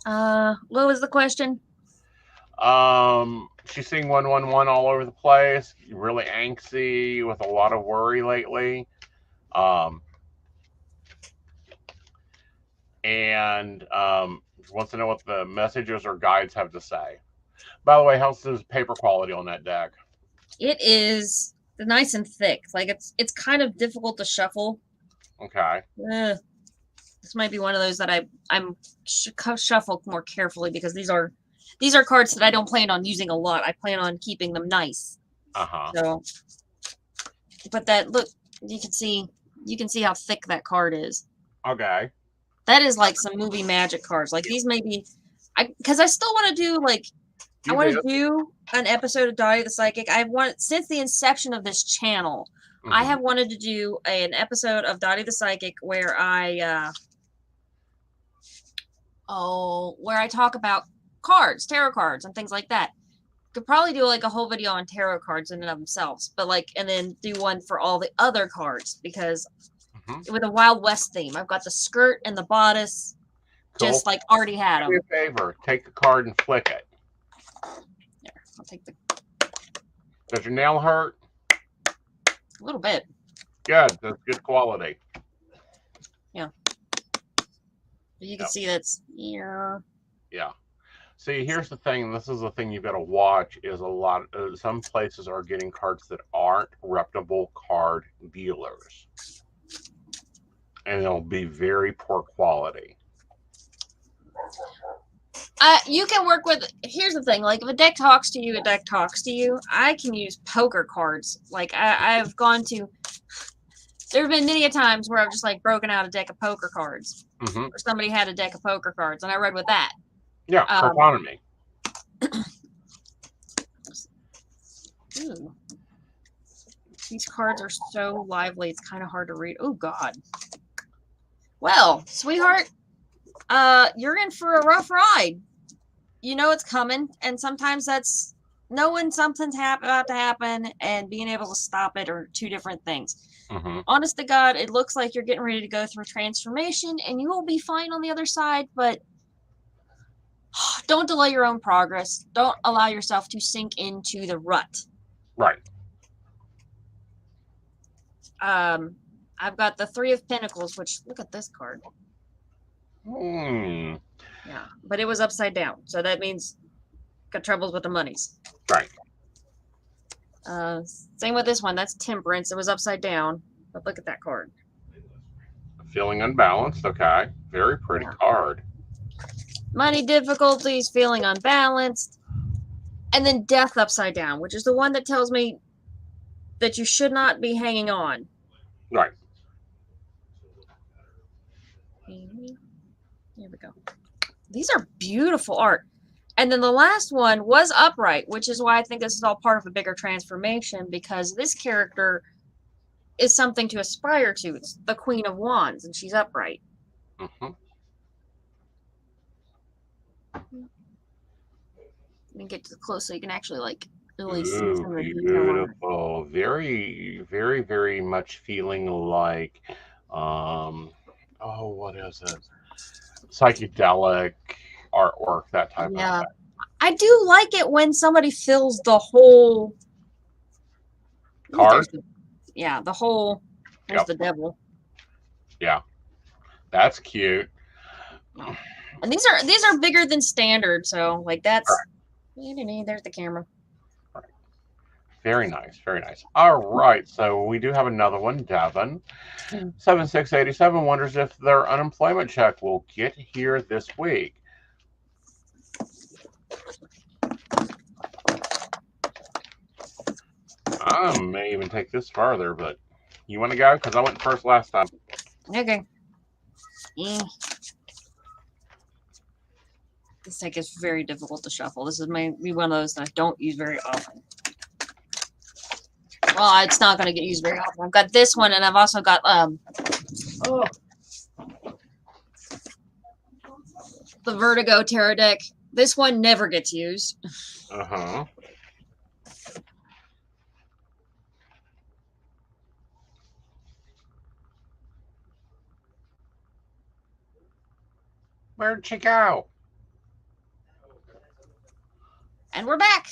What was the question? She's seeing 111 all over the place. Really angsty with a lot of worry lately. And wants to know what the messages or guides have to say. By the way, how's the paper quality on that deck? It is nice and thick. Like it's kind of difficult to shuffle. Okay. This might be one of those that I'm shuffle more carefully because these are cards that I don't plan on using a lot. I plan on keeping them nice. So, but that look, you can see how thick that card is. Okay. That is like some movie magic cards. Like these may be, because I still want to do I want to do an episode of Dottie the Psychic. Since the inception of this channel, I have wanted to do an episode of Dottie the Psychic where I talk about cards, tarot cards, and things like that. Could probably do a whole video on tarot cards in and of themselves, but and then do one for all the other cards because with a Wild West theme. I've got the skirt and the bodice, just already had them. Do me a favor, take the card and flick it. There, I'll take the. Does your nail hurt? A little bit. Good, that's good quality. Yeah. You can see that's Yeah. See, here's the thing. This is the thing you've got to watch. Is some places are getting cards that aren't reputable card dealers. And it'll be very poor quality. You can work with, here's the thing, like if a deck talks to you, a deck talks to you. I can use poker cards. Like I've gone to, there have been many a times where I've just like broken out a deck of poker cards. Or somebody had a deck of poker cards and I read with that. Yeah, autonomy. These cards are so lively, it's kind of hard to read. Oh God. Well, sweetheart, you're in for a rough ride. You know it's coming, and sometimes that's knowing something's about to happen and being able to stop it are two different things. Honest to God, it looks like you're getting ready to go through transformation, and you will be fine on the other side, but don't delay your own progress. Don't allow yourself to sink into the rut. Right. I've got the Three of Pentacles, which, look at this card. Yeah, but it was upside down, so that means got troubles with the monies. Right. Same with this one. That's Temperance. It was upside down, but look at that card. Feeling unbalanced. Okay. Very pretty card. Money difficulties, feeling unbalanced. And then Death upside down, which is the one that tells me that you should not be hanging on. Right. Here we go. These are beautiful art. And then the last one was upright, which is why I think this is all part of a bigger transformation, because this character is something to aspire to. It's the Queen of Wands, and she's upright. Let me get close so you can actually like really see some of the beautiful. Very, very, very much feeling like what is it? Psychedelic artwork, that type of thing. I do like it when somebody fills the whole card. The whole. There's the devil. Yeah, that's cute. And these are bigger than standard, so like that's. Right. There's the camera. Right. Very nice, very nice. All right, so we do have another one. Devin, 7687 wonders if their unemployment check will get here this week. I may even take this farther, but you want to go? Because I went first last time. Okay. This deck is very difficult to shuffle. This is maybe one of those that I don't use very often. Well, it's not going to get used very often. I've got this one, and I've also got the Vertigo Tarot deck. This one never gets used. Where'd she go? And we're back.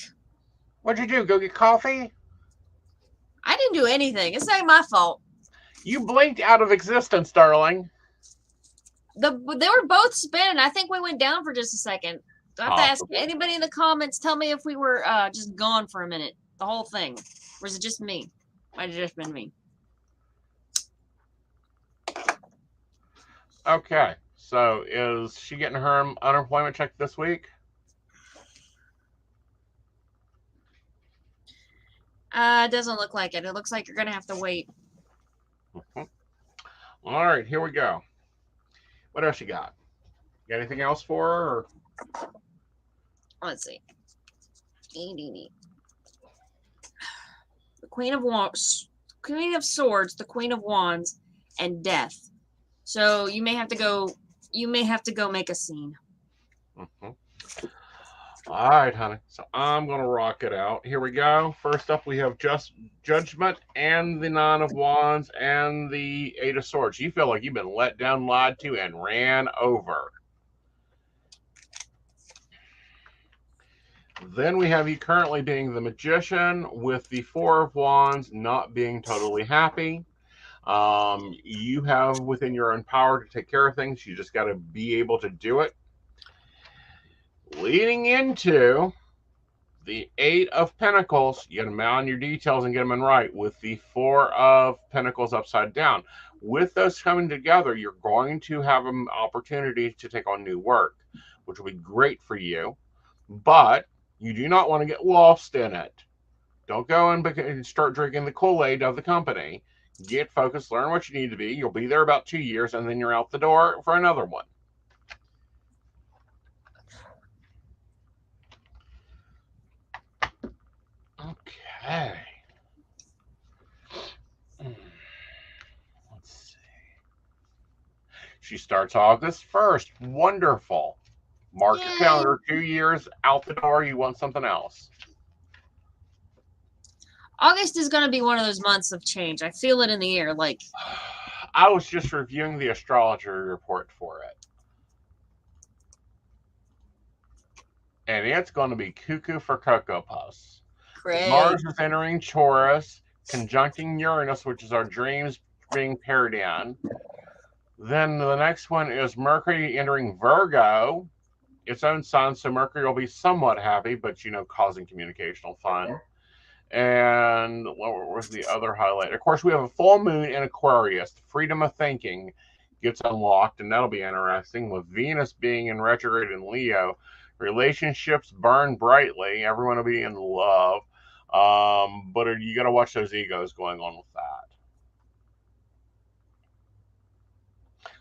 What'd you do? Go get coffee? I didn't do anything. It's not my fault. You blinked out of existence, darling. They were both spinning. I think we went down for just a second. Do I have to ask anybody in the comments, tell me if we were just gone for a minute, the whole thing. Or is it just me? Might have just been me. Okay. So is she getting her unemployment check this week? It doesn't look like it. It looks like you're going to have to wait. All right, here we go. What else you got? Got anything else for her? Or? Let's see. The Queen of Wands, Queen of Swords, the Queen of Wands, and Death. So you may have to go. You may have to go make a scene. All right, honey. So I'm going to rock it out. Here we go. First up, we have just Judgment and the Nine of Wands and the Eight of Swords. You feel like you've been let down, lied to, and ran over. Then we have you currently being the Magician with the Four of Wands, not being totally happy. You have within your own power to take care of things. You just got to be able to do it. Leading into the Eight of Pentacles, you got to mount your details and get them in right with the Four of Pentacles upside down. With those coming together, you're going to have an opportunity to take on new work, which will be great for you. But you do not want to get lost in it. Don't go and start drinking the Kool-Aid of the company. Get focused, learn what you need to be. You'll be there about 2 years, and then you're out the door for another one. Okay. Let's see. She starts August 1st. Wonderful. Mark your calendar. 2 years out the door. You want something else. August is going to be one of those months of change. I feel it in the air. Like, I was just reviewing the astrology report for it. And it's going to be cuckoo for Cocoa Puffs. great. Mars is entering Taurus, conjuncting Uranus, which is our dreams being paired in. Then the next one is Mercury entering Virgo, its own sign. So Mercury will be somewhat happy, but causing communicational fun. And what was the other highlight? Of course, we have a full moon in Aquarius. The freedom of thinking gets unlocked, and that'll be interesting. With Venus being in retrograde in Leo, relationships burn brightly. Everyone will be in love. But you got to watch those egos going on with that.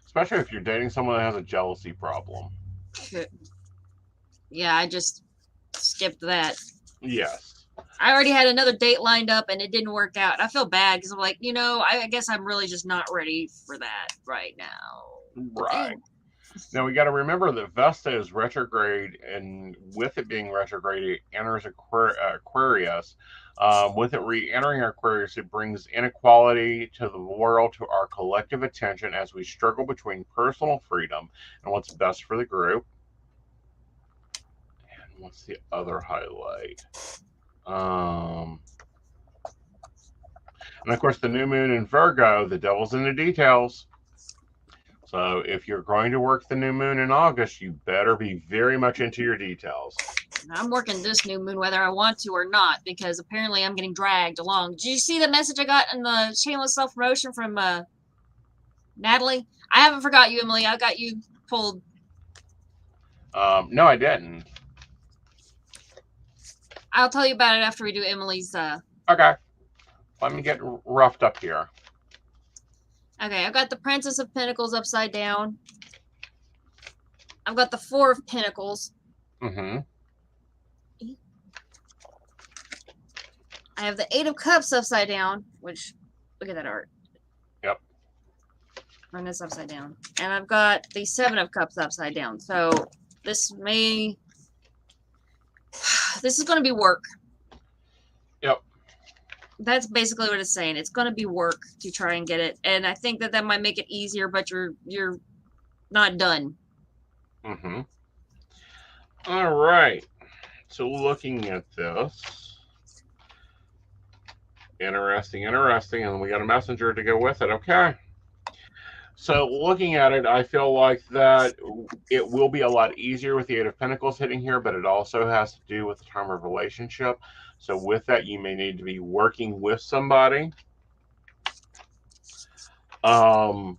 Especially if you're dating someone that has a jealousy problem. Yeah, I just skipped that. Yes. I already had another date lined up and it didn't work out. I feel bad because I'm like, I guess I'm really just not ready for that right now. Right. Now we got to remember that Vesta is retrograde, and with it being retrograde, it enters Aquarius. With it re-entering Aquarius, it brings inequality to the world, to our collective attention as we struggle between personal freedom and what's best for the group. And what's the other highlight? And of course, the new moon in Virgo, the devil's in the details. So if you're going to work the new moon in August, you better be very much into your details. I'm working this new moon whether I want to or not, because apparently I'm getting dragged along. Did you see the message I got in the shameless self-promotion from Natalie? I haven't forgot you, Emily. I got you pulled. No, I didn't. I'll tell you about it after we do Emily's. Okay. Let me get roughed up here. Okay, I've got the Princess of Pentacles upside down. I've got the Four of Pentacles. Mm-hmm. I have the Eight of Cups upside down, which, look at that art. Yep. Run this upside down. And I've got the Seven of Cups upside down. So this is going to be work. Yep. That's basically what it's saying. It's going to be work to try and get it. And I think that might make it easier, but you're not done. Mm-hmm. All right. So looking at this. Interesting. And we got a messenger to go with it. Okay. So looking at it, I feel like that it will be a lot easier with the Eight of Pentacles hitting here, but it also has to do with the time of relationship. So with that, you may need to be working with somebody. And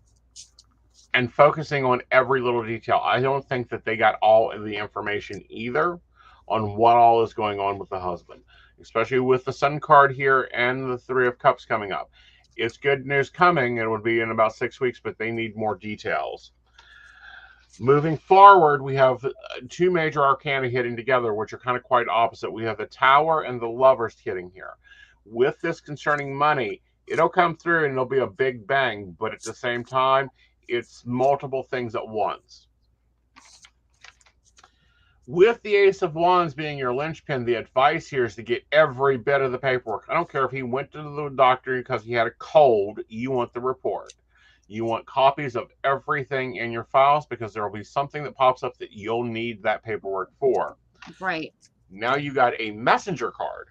focusing on every little detail. I don't think that they got all of the information either on what all is going on with the husband, especially with the Sun card here and the Three of Cups coming up. It's good news coming. It would be in about 6 weeks, but they need more details. Moving forward, we have two major arcana hitting together, which are kind of quite opposite. We have the Tower and the Lovers hitting here. With this concerning money, it'll come through and it'll be a big bang, but at the same time, it's multiple things at once. With the Ace of Wands being your linchpin, the advice here is to get every bit of the paperwork. I don't care if he went to the doctor because he had a cold, you want the report. You want copies of everything in your files because there will be something that pops up that you'll need that paperwork for. Right. Now you got a messenger card.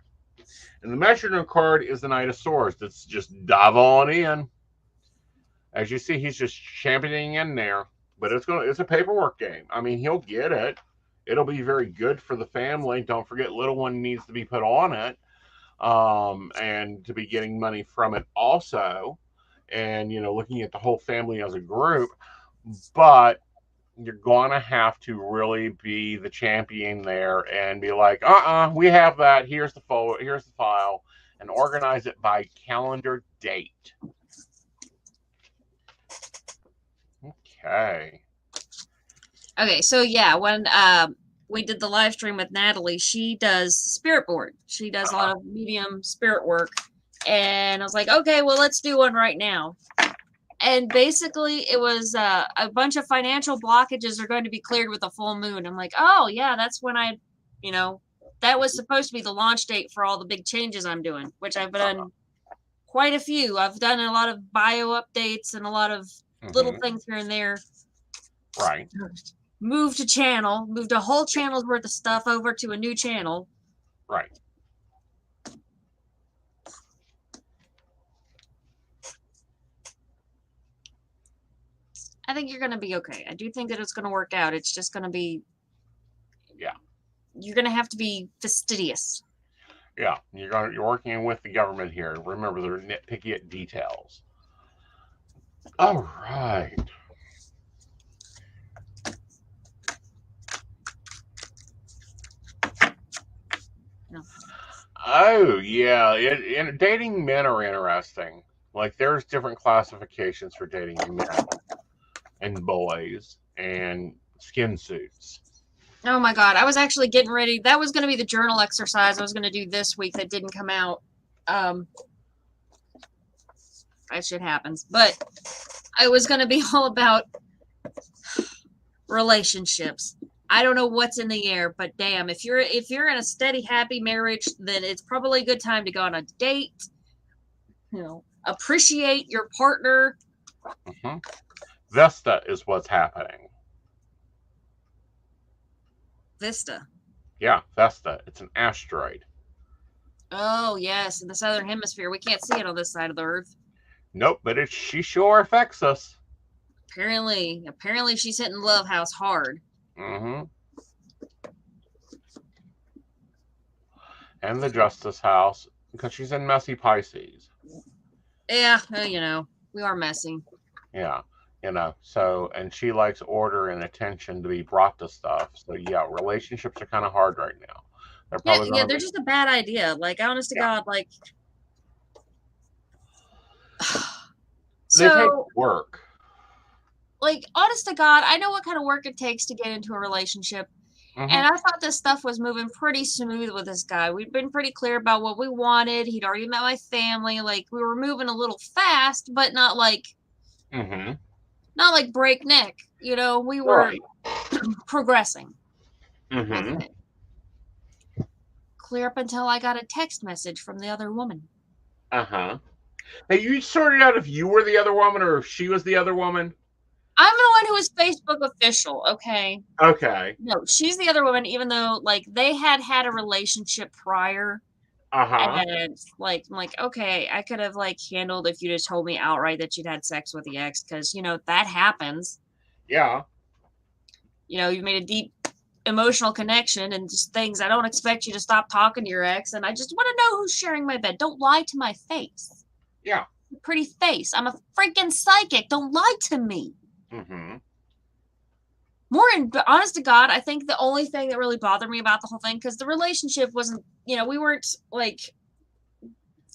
And the messenger card is the Knight of Swords. That's just dive on in. As you see, he's just championing in there. But it's a paperwork game. I mean, he'll get it. It'll be very good for the family. Don't forget, little one needs to be put on it, and to be getting money from it also. and looking at the whole family as a group, but you're gonna have to really be the champion there and be like, we have that. Here's the file, and organize it by calendar date. Okay. Okay, so yeah, when we did the live stream with Natalie, she does spirit board. She does a lot of medium spirit work. And I was like, okay, well, let's do one right now. And basically, it was a bunch of financial blockages are going to be cleared with a full moon. I'm like, oh, yeah, that's when that was supposed to be the launch date for all the big changes I'm doing, which I've done quite a few. I've done a lot of bio updates and a lot of little things here and there. Right. Moved a whole channel's worth of stuff over to a new channel. Right. I think you're going to be okay. I do think that it's going to work out. It's just going to be... Yeah. You're going to have to be fastidious. Yeah. You're working with the government here. Remember, they're nitpicky at details. All right. No. Oh, yeah. And dating men are interesting. Like, there's different classifications for dating men and boys and skin suits. Oh my God. I was actually getting ready. That was going to be the journal exercise I was going to do this week that didn't come out. That shit happens. But I was going to be all about relationships. I don't know what's in the air, but damn, if you're in a steady, happy marriage, then it's probably a good time to go on a date. Appreciate your partner. Mm-hmm. Vesta is what's happening. Vesta. Yeah, Vesta. It's an asteroid. Oh, yes, in the southern hemisphere. We can't see it on this side of the Earth. Nope, but she sure affects us. Apparently she's hitting Love House hard. Mm-hmm. And the Justice House, because she's in messy Pisces. Yeah, we are messy. Yeah, so, and she likes order and attention to be brought to stuff. So, yeah, relationships are kind of hard right now. They're probably they're just a bad idea. Like, honest to God, like... They take work. Like, honest to God, I know what kind of work it takes to get into a relationship. Mm-hmm. And I thought this stuff was moving pretty smooth with this guy. We'd been pretty clear about what we wanted. He'd already met my family. Like, we were moving a little fast, but not like... Mm-hmm. Not like breakneck. We were progressing. Mm-hmm. Clear up until I got a text message from the other woman. Uh-huh. Hey, you sorted out if you were the other woman or if she was the other woman? I'm the one who was Facebook official, okay? Okay. No, she's the other woman, even though, like, they had a relationship prior. Uh-huh. And, like, I'm like, okay, I could have, like, handled if you just told me outright that you'd had sex with the ex, because, that happens. Yeah. You made a deep emotional connection and just things. I don't expect you to stop talking to your ex, and I just want to know who's sharing my bed. Don't lie to my face. Yeah. Pretty face. I'm a freaking psychic. Don't lie to me. Mm-hmm. Honest to God, I think the only thing that really bothered me about the whole thing, because the relationship wasn't, we weren't like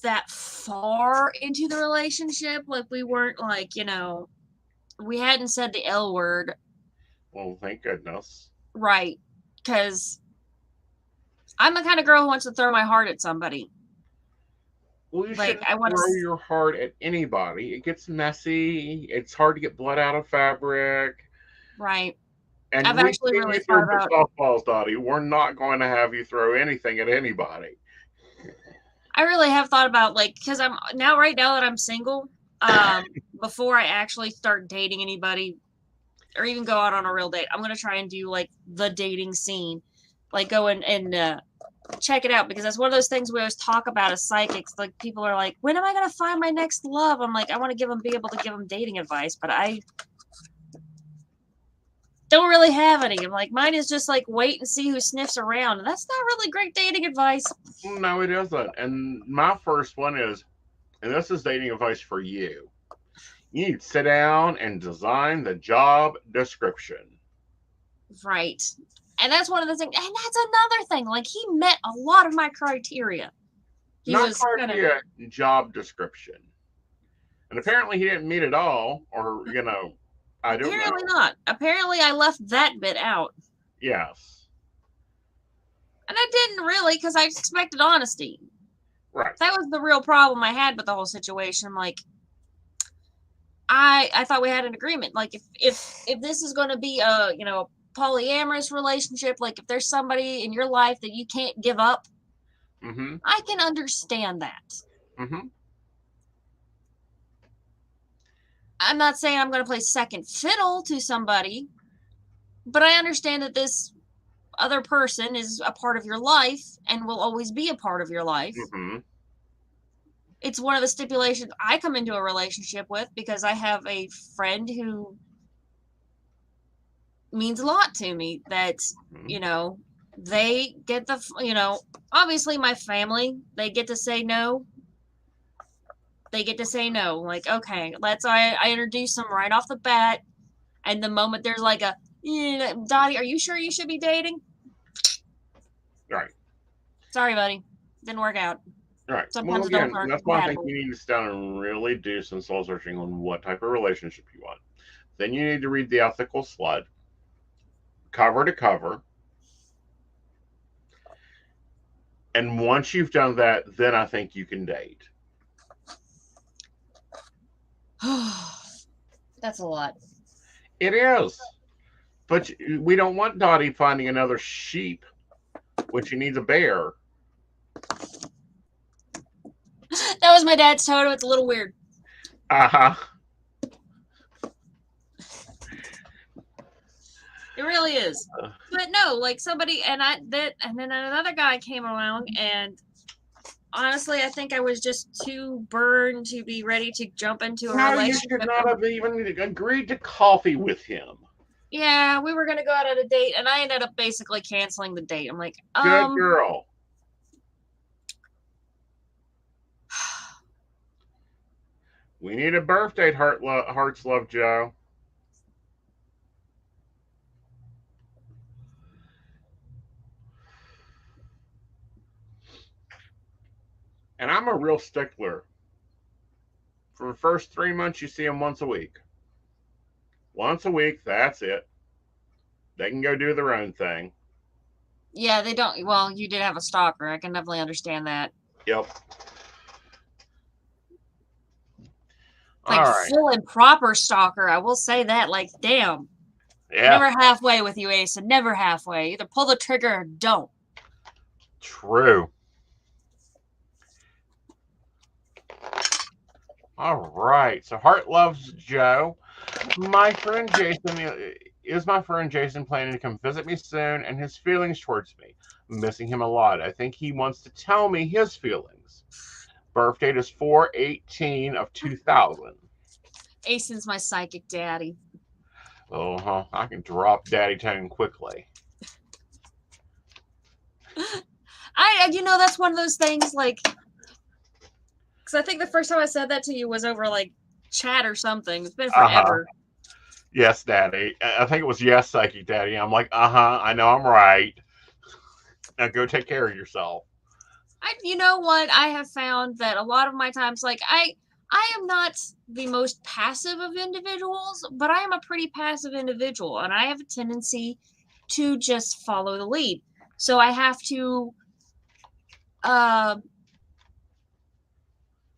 that far into the relationship. Like, we weren't like, we hadn't said the L word. Well, thank goodness. Right. Because I'm the kind of girl who wants to throw my heart at somebody. Well, you shouldn't throw your heart at anybody. It gets messy. It's hard to get blood out of fabric. Right. And I've actually really thought about softballs, Dottie. We're not going to have you throw anything at anybody. I really have thought about, like, because right now that I'm single, before I actually start dating anybody or even go out on a real date, I'm going to try and do, like, the dating scene. Like, go and check it out, because that's one of those things we always talk about as psychics. Like, people are like, when am I going to find my next love? I'm like, I want to be able to give them dating advice, but I don't really have any. I'm like, mine is just like, wait and see who sniffs around. And that's not really great dating advice. No, it isn't. And my first one is, and this is dating advice for you. You need to sit down and design the job description. Right. And that's one of the things. And that's another thing. Like, he met a lot of my criteria. He Not was kind of criteria, job description. And apparently he didn't meet it all, or, I don't know. Apparently not. Apparently I left that bit out. Yes. And I didn't really, because I expected honesty. Right. That was the real problem I had with the whole situation. I'm like, I thought we had an agreement. Like, if this is going to be a polyamorous relationship, like if there's somebody in your life that you can't give up, I can understand that. I'm not saying I'm going to play second fiddle to somebody, but I understand that this other person is a part of your life and will always be a part of your life. It's one of the stipulations I come into a relationship with, because I have a friend who means a lot to me, that, they get obviously my family, they get to say no. They get to say no. Like, okay, I introduce them right off the bat. And the moment there's like a, Dottie, are you sure you should be dating? Right. Sorry, buddy. Didn't work out. Right. Well, again, that's why I think you need to sit down and really do some soul searching on what type of relationship you want. Then you need to read The Ethical Slut, cover to cover. And once you've done that, then I think you can date. That's a lot. It is. But we don't want Dottie finding another sheep when she needs a bear. That was my dad's totem. It's a little weird. It really is. But no, like somebody, and then another guy came along, and honestly, I think I was just too burned to be ready to jump into a relationship. You should not have even agreed to coffee with him. Yeah, we were going to go out on a date, and I ended up basically canceling the date. I'm like, good girl. We need a birthday, Hearts Love Joe. And I'm a real stickler. For the first 3 months, you see them once a week. Once a week, that's it. They can go do their own thing. Yeah, they don't. Well, you did have a stalker. I can definitely understand that. Yep. Like, full and proper stalker. I will say that. Like, damn. Yeah. Never halfway with you, Aeson. Never halfway. Either pull the trigger or don't. True. All right. So Heart Loves Joe. My friend Jason is my friend Jason planning to come visit me soon, and his feelings towards me. I'm missing him a lot. I think he wants to tell me his feelings. Birth date is 4/18 of 2000. Aeson's my psychic daddy. Oh, I can drop daddy tone quickly. That's one of those things, like, because I think the first time I said that to you was over, like, chat or something. It's been forever. Yes, daddy. I think it was yes, psychic daddy. I'm like, I know I'm right. Now go take care of yourself. You know what? I have found that a lot of my times, like, I am not the most passive of individuals, but I am a pretty passive individual, and I have a tendency to just follow the lead. So I have to,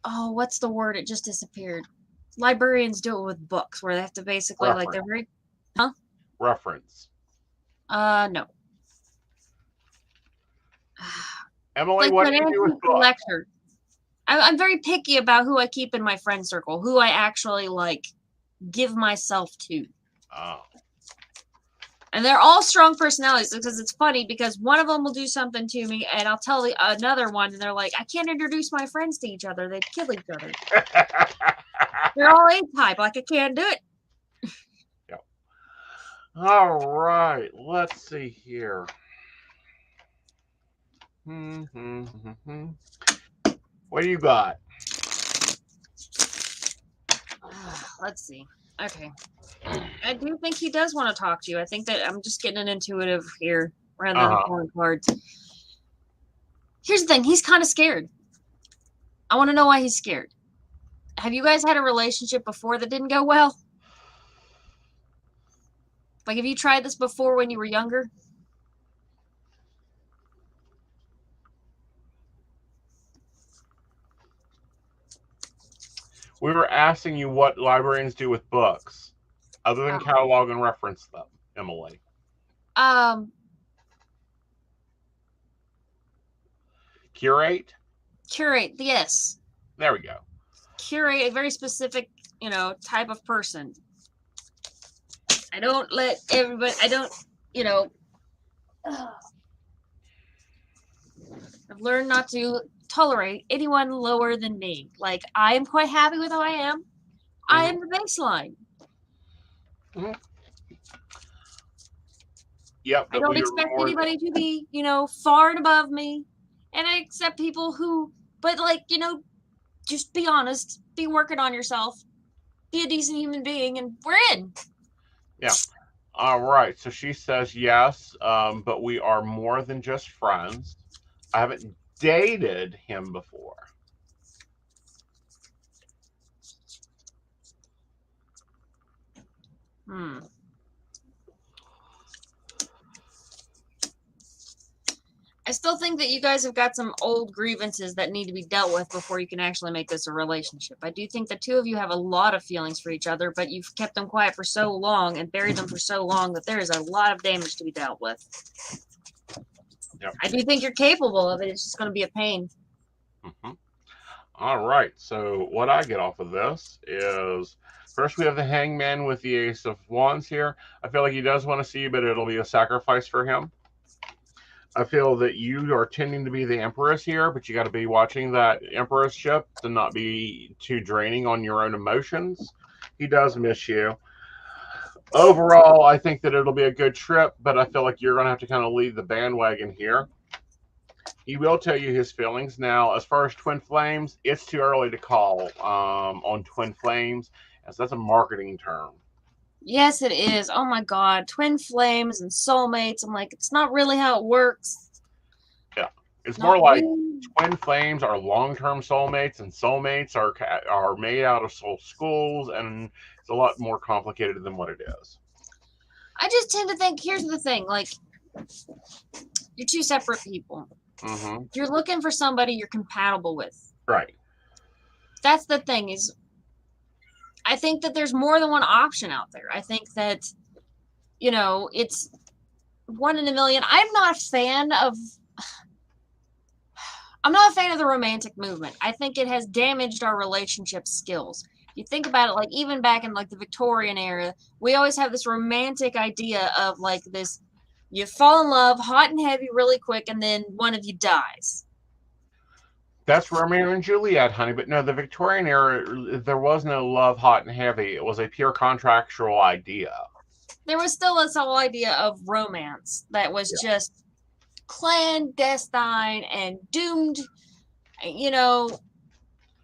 what's the word? It just disappeared. Librarians do it with books, where they have to basically, Reference. like, they're very, Reference. No. Emily, like, what do you do with books? Lecture. I'm very picky about who I keep in my friend circle, who I actually, like, give myself to. Oh. And they're all strong personalities, because it's funny, because one of them will do something to me, and I'll tell another one, and they're like, I can't introduce my friends to each other. They'd kill each other. They're all A-type. Like, I can't do it. Yep. All right. Let's see here. What do you got? Let's see. Okay. I do think he does want to talk to you. I think that I'm just getting an intuitive here rather than pulling cards. Here's the thing. He's kind of scared. I want to know why he's scared. Have you guys had a relationship before that didn't go well? Like, have you tried this before when you were younger? We were asking you what librarians do with books, other than catalog and reference them, Emily. Curate? Curate, yes. There we go. Curate a very specific, type of person. I don't let everybody, I've learned not to tolerate anyone lower than me. Like, I am quite happy with who I am. Mm-hmm. I am the baseline. Mm-hmm. Yep. I don't expect anybody to be, far and above me. And I accept people who, but just be honest, be working on yourself, be a decent human being, and we're in. Yeah. All right. So she says yes, but we are more than just friends. I haven't dated him before. I still think that you guys have got some old grievances that need to be dealt with before you can actually make this a relationship. I do think the two of you have a lot of feelings for each other, but you've kept them quiet for so long and buried them for so long that there is a lot of damage to be dealt with. Yep. I do think you're capable of it. It's just going to be a pain. Mm-hmm. All right. So what I get off of this is, first we have the Hangman with the Ace of Wands here. I feel like he does want to see you, but it'll be a sacrifice for him. I feel that you are tending to be the Empress here, but you got to be watching that Empress-ship to not be too draining on your own emotions. He does miss you. Overall, I think that it'll be a good trip, but I feel like you're going to have to kind of lead the bandwagon here. He will tell you his feelings. Now, as far as twin flames, it's too early to call on twin flames, as that's a marketing term. Yes, it is. Oh my God. Twin flames and soulmates. I'm like, it's not really how it works. Yeah. It's more like twin flames are long-term soulmates, and soulmates are made out of soul schools, and it's a lot more complicated than what it is. I just tend to think, here's the thing, like, you're two separate people. Mm-hmm. You're looking for somebody you're compatible with. Right. That's the thing is, I think that there's more than one option out there. I think that, it's one in a million. I'm not a fan of the romantic movement. I think it has damaged our relationship skills. You think about it, like even back in like the Victorian era, we always have this romantic idea of like this, you fall in love hot and heavy really quick, and then one of you dies. That's Romeo and Juliet, honey. But no, the Victorian era, there was no love hot and heavy. It was a pure contractual idea. There was still this whole idea of romance that was just clandestine and doomed.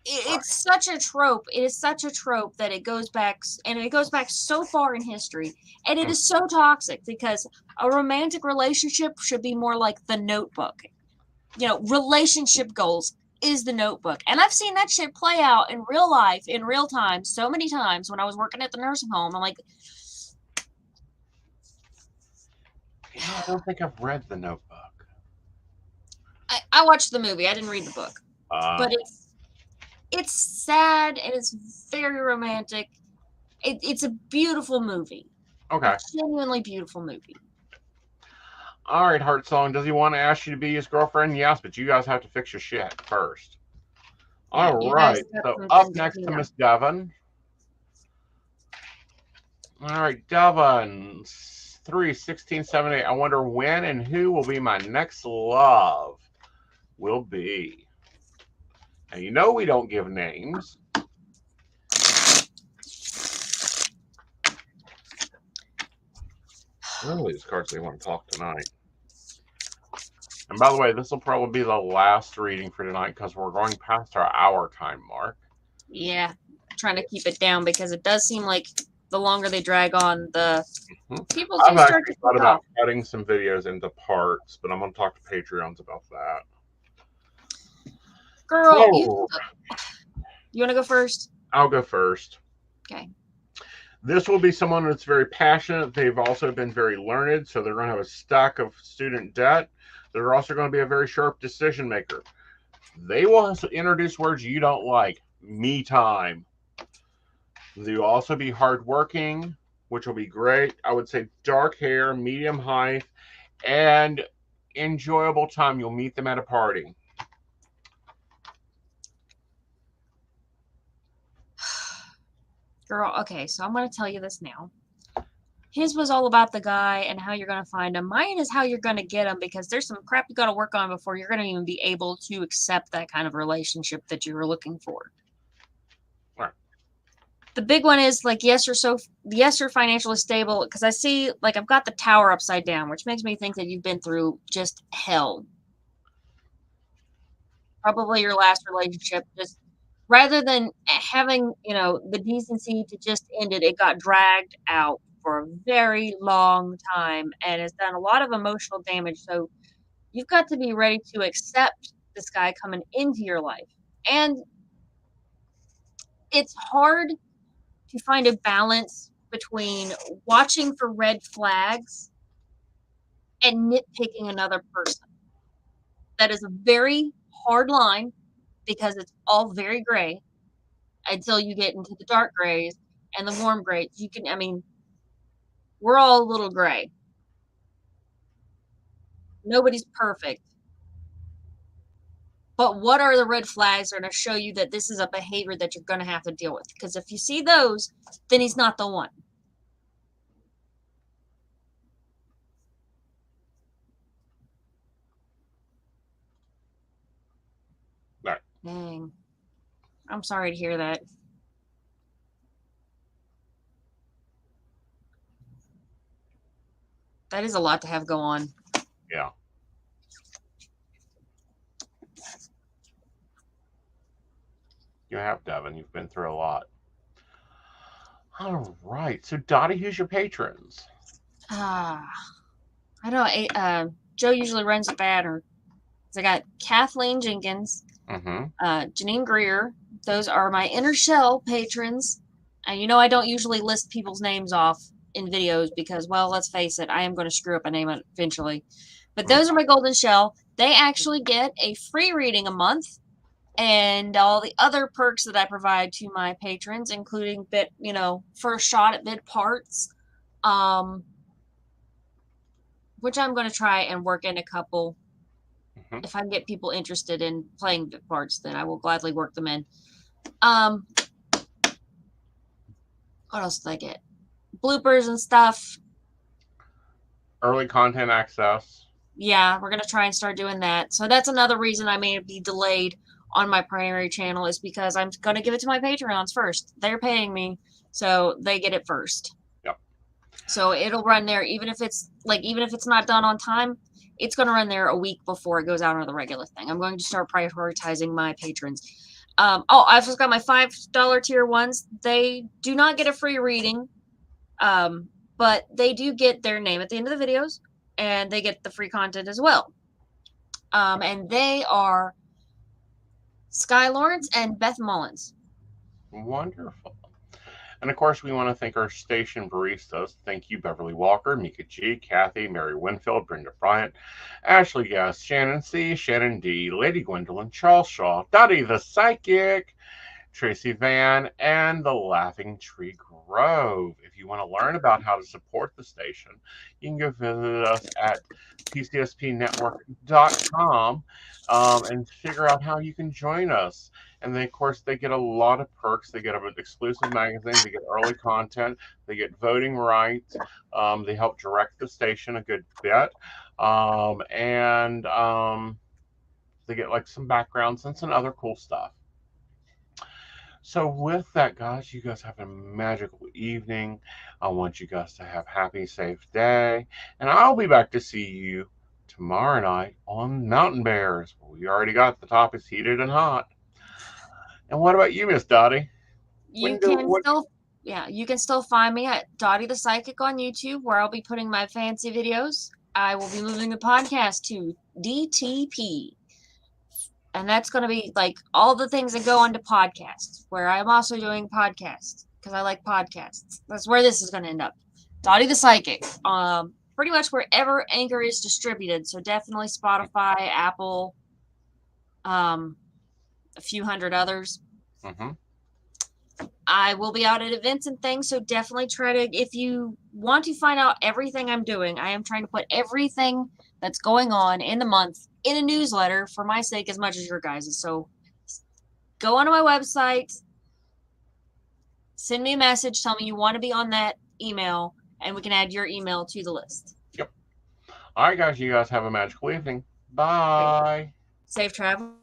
It's such a trope. It is such a trope that it goes back so far in history. And it is so toxic because a romantic relationship should be more like The Notebook. Relationship goals is The Notebook. And I've seen that shit play out in real life, in real time, so many times when I was working at the nursing home. I'm like, I don't think I've read The Notebook. I watched the movie. I didn't read the book. But it's sad and it's very romantic. It's a beautiful movie. Okay. A genuinely beautiful movie. All right, Heart Song. Does he want to ask you to be his girlfriend? Yes, but you guys have to fix your shit first. All right. So up next to Miss Devon. All right, Devon. 3, 16, 7, 8. I wonder when and who will be my next love will be. And we don't give names. Really, these cards they want to talk tonight. And by the way, this will probably be the last reading for tonight because we're going past our hour time mark. Yeah. trying to keep it down because it does seem like the longer they drag on, the people do I've start actually to thought kick about off. cutting some videos into parts, but I'm going to talk to Patreons about that. Girl, you want to go first? I'll go first. Okay. This will be someone that's very passionate. They've also been very learned, so they're going to have a stack of student debt. They're also going to be a very sharp decision maker. They will introduce words you don't like. Me time. They'll also be hardworking, which will be great. I would say dark hair, medium height, and enjoyable time. You'll meet them at a party. Girl, okay, so I'm going to tell you this now. His was all about the guy and how you're going to find him. Mine is how you're going to get him because there's some crap you got to work on before you're going to even be able to accept that kind of relationship that you were looking for. Right. The big one is like, yes, you're financially stable, because I see like I've got the tower upside down, which makes me think that you've been through just hell. Probably your last relationship, just rather than having, the decency to just end it, it got dragged out for a very long time and has done a lot of emotional damage. So you've got to be ready to accept this guy coming into your life. And it's hard to find a balance between watching for red flags and nitpicking another person. That is a very hard line because it's all very gray until you get into the dark grays and the warm grays. We're all a little gray. Nobody's perfect. But what are the red flags that are going to show you that this is a behavior that you're going to have to deal with? Because if you see those, then he's not the one. Right. Dang. I'm sorry to hear that. That is a lot to have go on. Yeah. You have, Devin. You've been through a lot. All right. So, Dottie, who's your patrons? I don't know. Joe usually runs the banner. So I got Kathleen Jenkins, Janine Greer. Those are my inner shell patrons. And I don't usually list people's names off in videos because, well, let's face it, I am going to screw up a name eventually. But those are my golden shell. They actually get a free reading a month and all the other perks that I provide to my patrons, including first shot at bit parts, which I'm going to try and work in a couple. If I can get people interested in playing bit parts, then I will gladly work them in. What else did I get? Bloopers and stuff. Early content access. Yeah, we're going to try and start doing that. So that's another reason I may be delayed on my primary channel, is because I'm going to give it to my Patreons first. They're paying me, so they get it first. Yep. So it'll run there, even if it's not done on time, it's going to run there a week before it goes out on the regular thing. I'm going to start prioritizing my patrons. I've just got my $5 tier ones. They do not get a free reading, but they do get their name at the end of the videos, and they get the free content as well. And they are Sky Lawrence and Beth Mullins. Wonderful. And of course, we want to thank our station baristas. Thank you, Beverly Walker, Mika G, Kathy, Mary Winfield, Brenda Bryant, Ashley Guest, Shannon C, Shannon D, Lady Gwendolyn, Charles Shaw, Dottie the Psychic, Tracy Van, and the Laughing Tree Grove. If you want to learn about how to support the station, you can go visit us at pcspnetwork.com and figure out how you can join us. And then, of course, they get a lot of perks. They get an exclusive magazine. They get early content. They get voting rights. They help direct the station a good bit. And they get like some backgrounds and some other cool stuff. So with that, guys, you guys have a magical evening. I want you guys to have a happy, safe day. And I'll be back to see you tomorrow night on Mountain Bears. We already got the topics heated and hot. And what about you, Miss Dottie? You can still find me at Dottie the Psychic on YouTube, where I'll be putting my fancy videos. I will be moving the podcast to DTP. And that's going to be like all the things that go onto podcasts, where I'm also doing podcasts because I like podcasts. That's where this is going to end up. Dottie the Psychic. Pretty much wherever Anchor is distributed. So definitely Spotify, Apple, a few hundred others. Mm-hmm. I will be out at events and things, so definitely try to, if you want to find out everything I'm doing, I am trying to put everything that's going on in the month in a newsletter for my sake as much as your guys'. So go onto my website, send me a message, tell me you want to be on that email, and we can add your email to the list. Yep. All right, guys, you guys have a magical evening. Bye. Safe travel.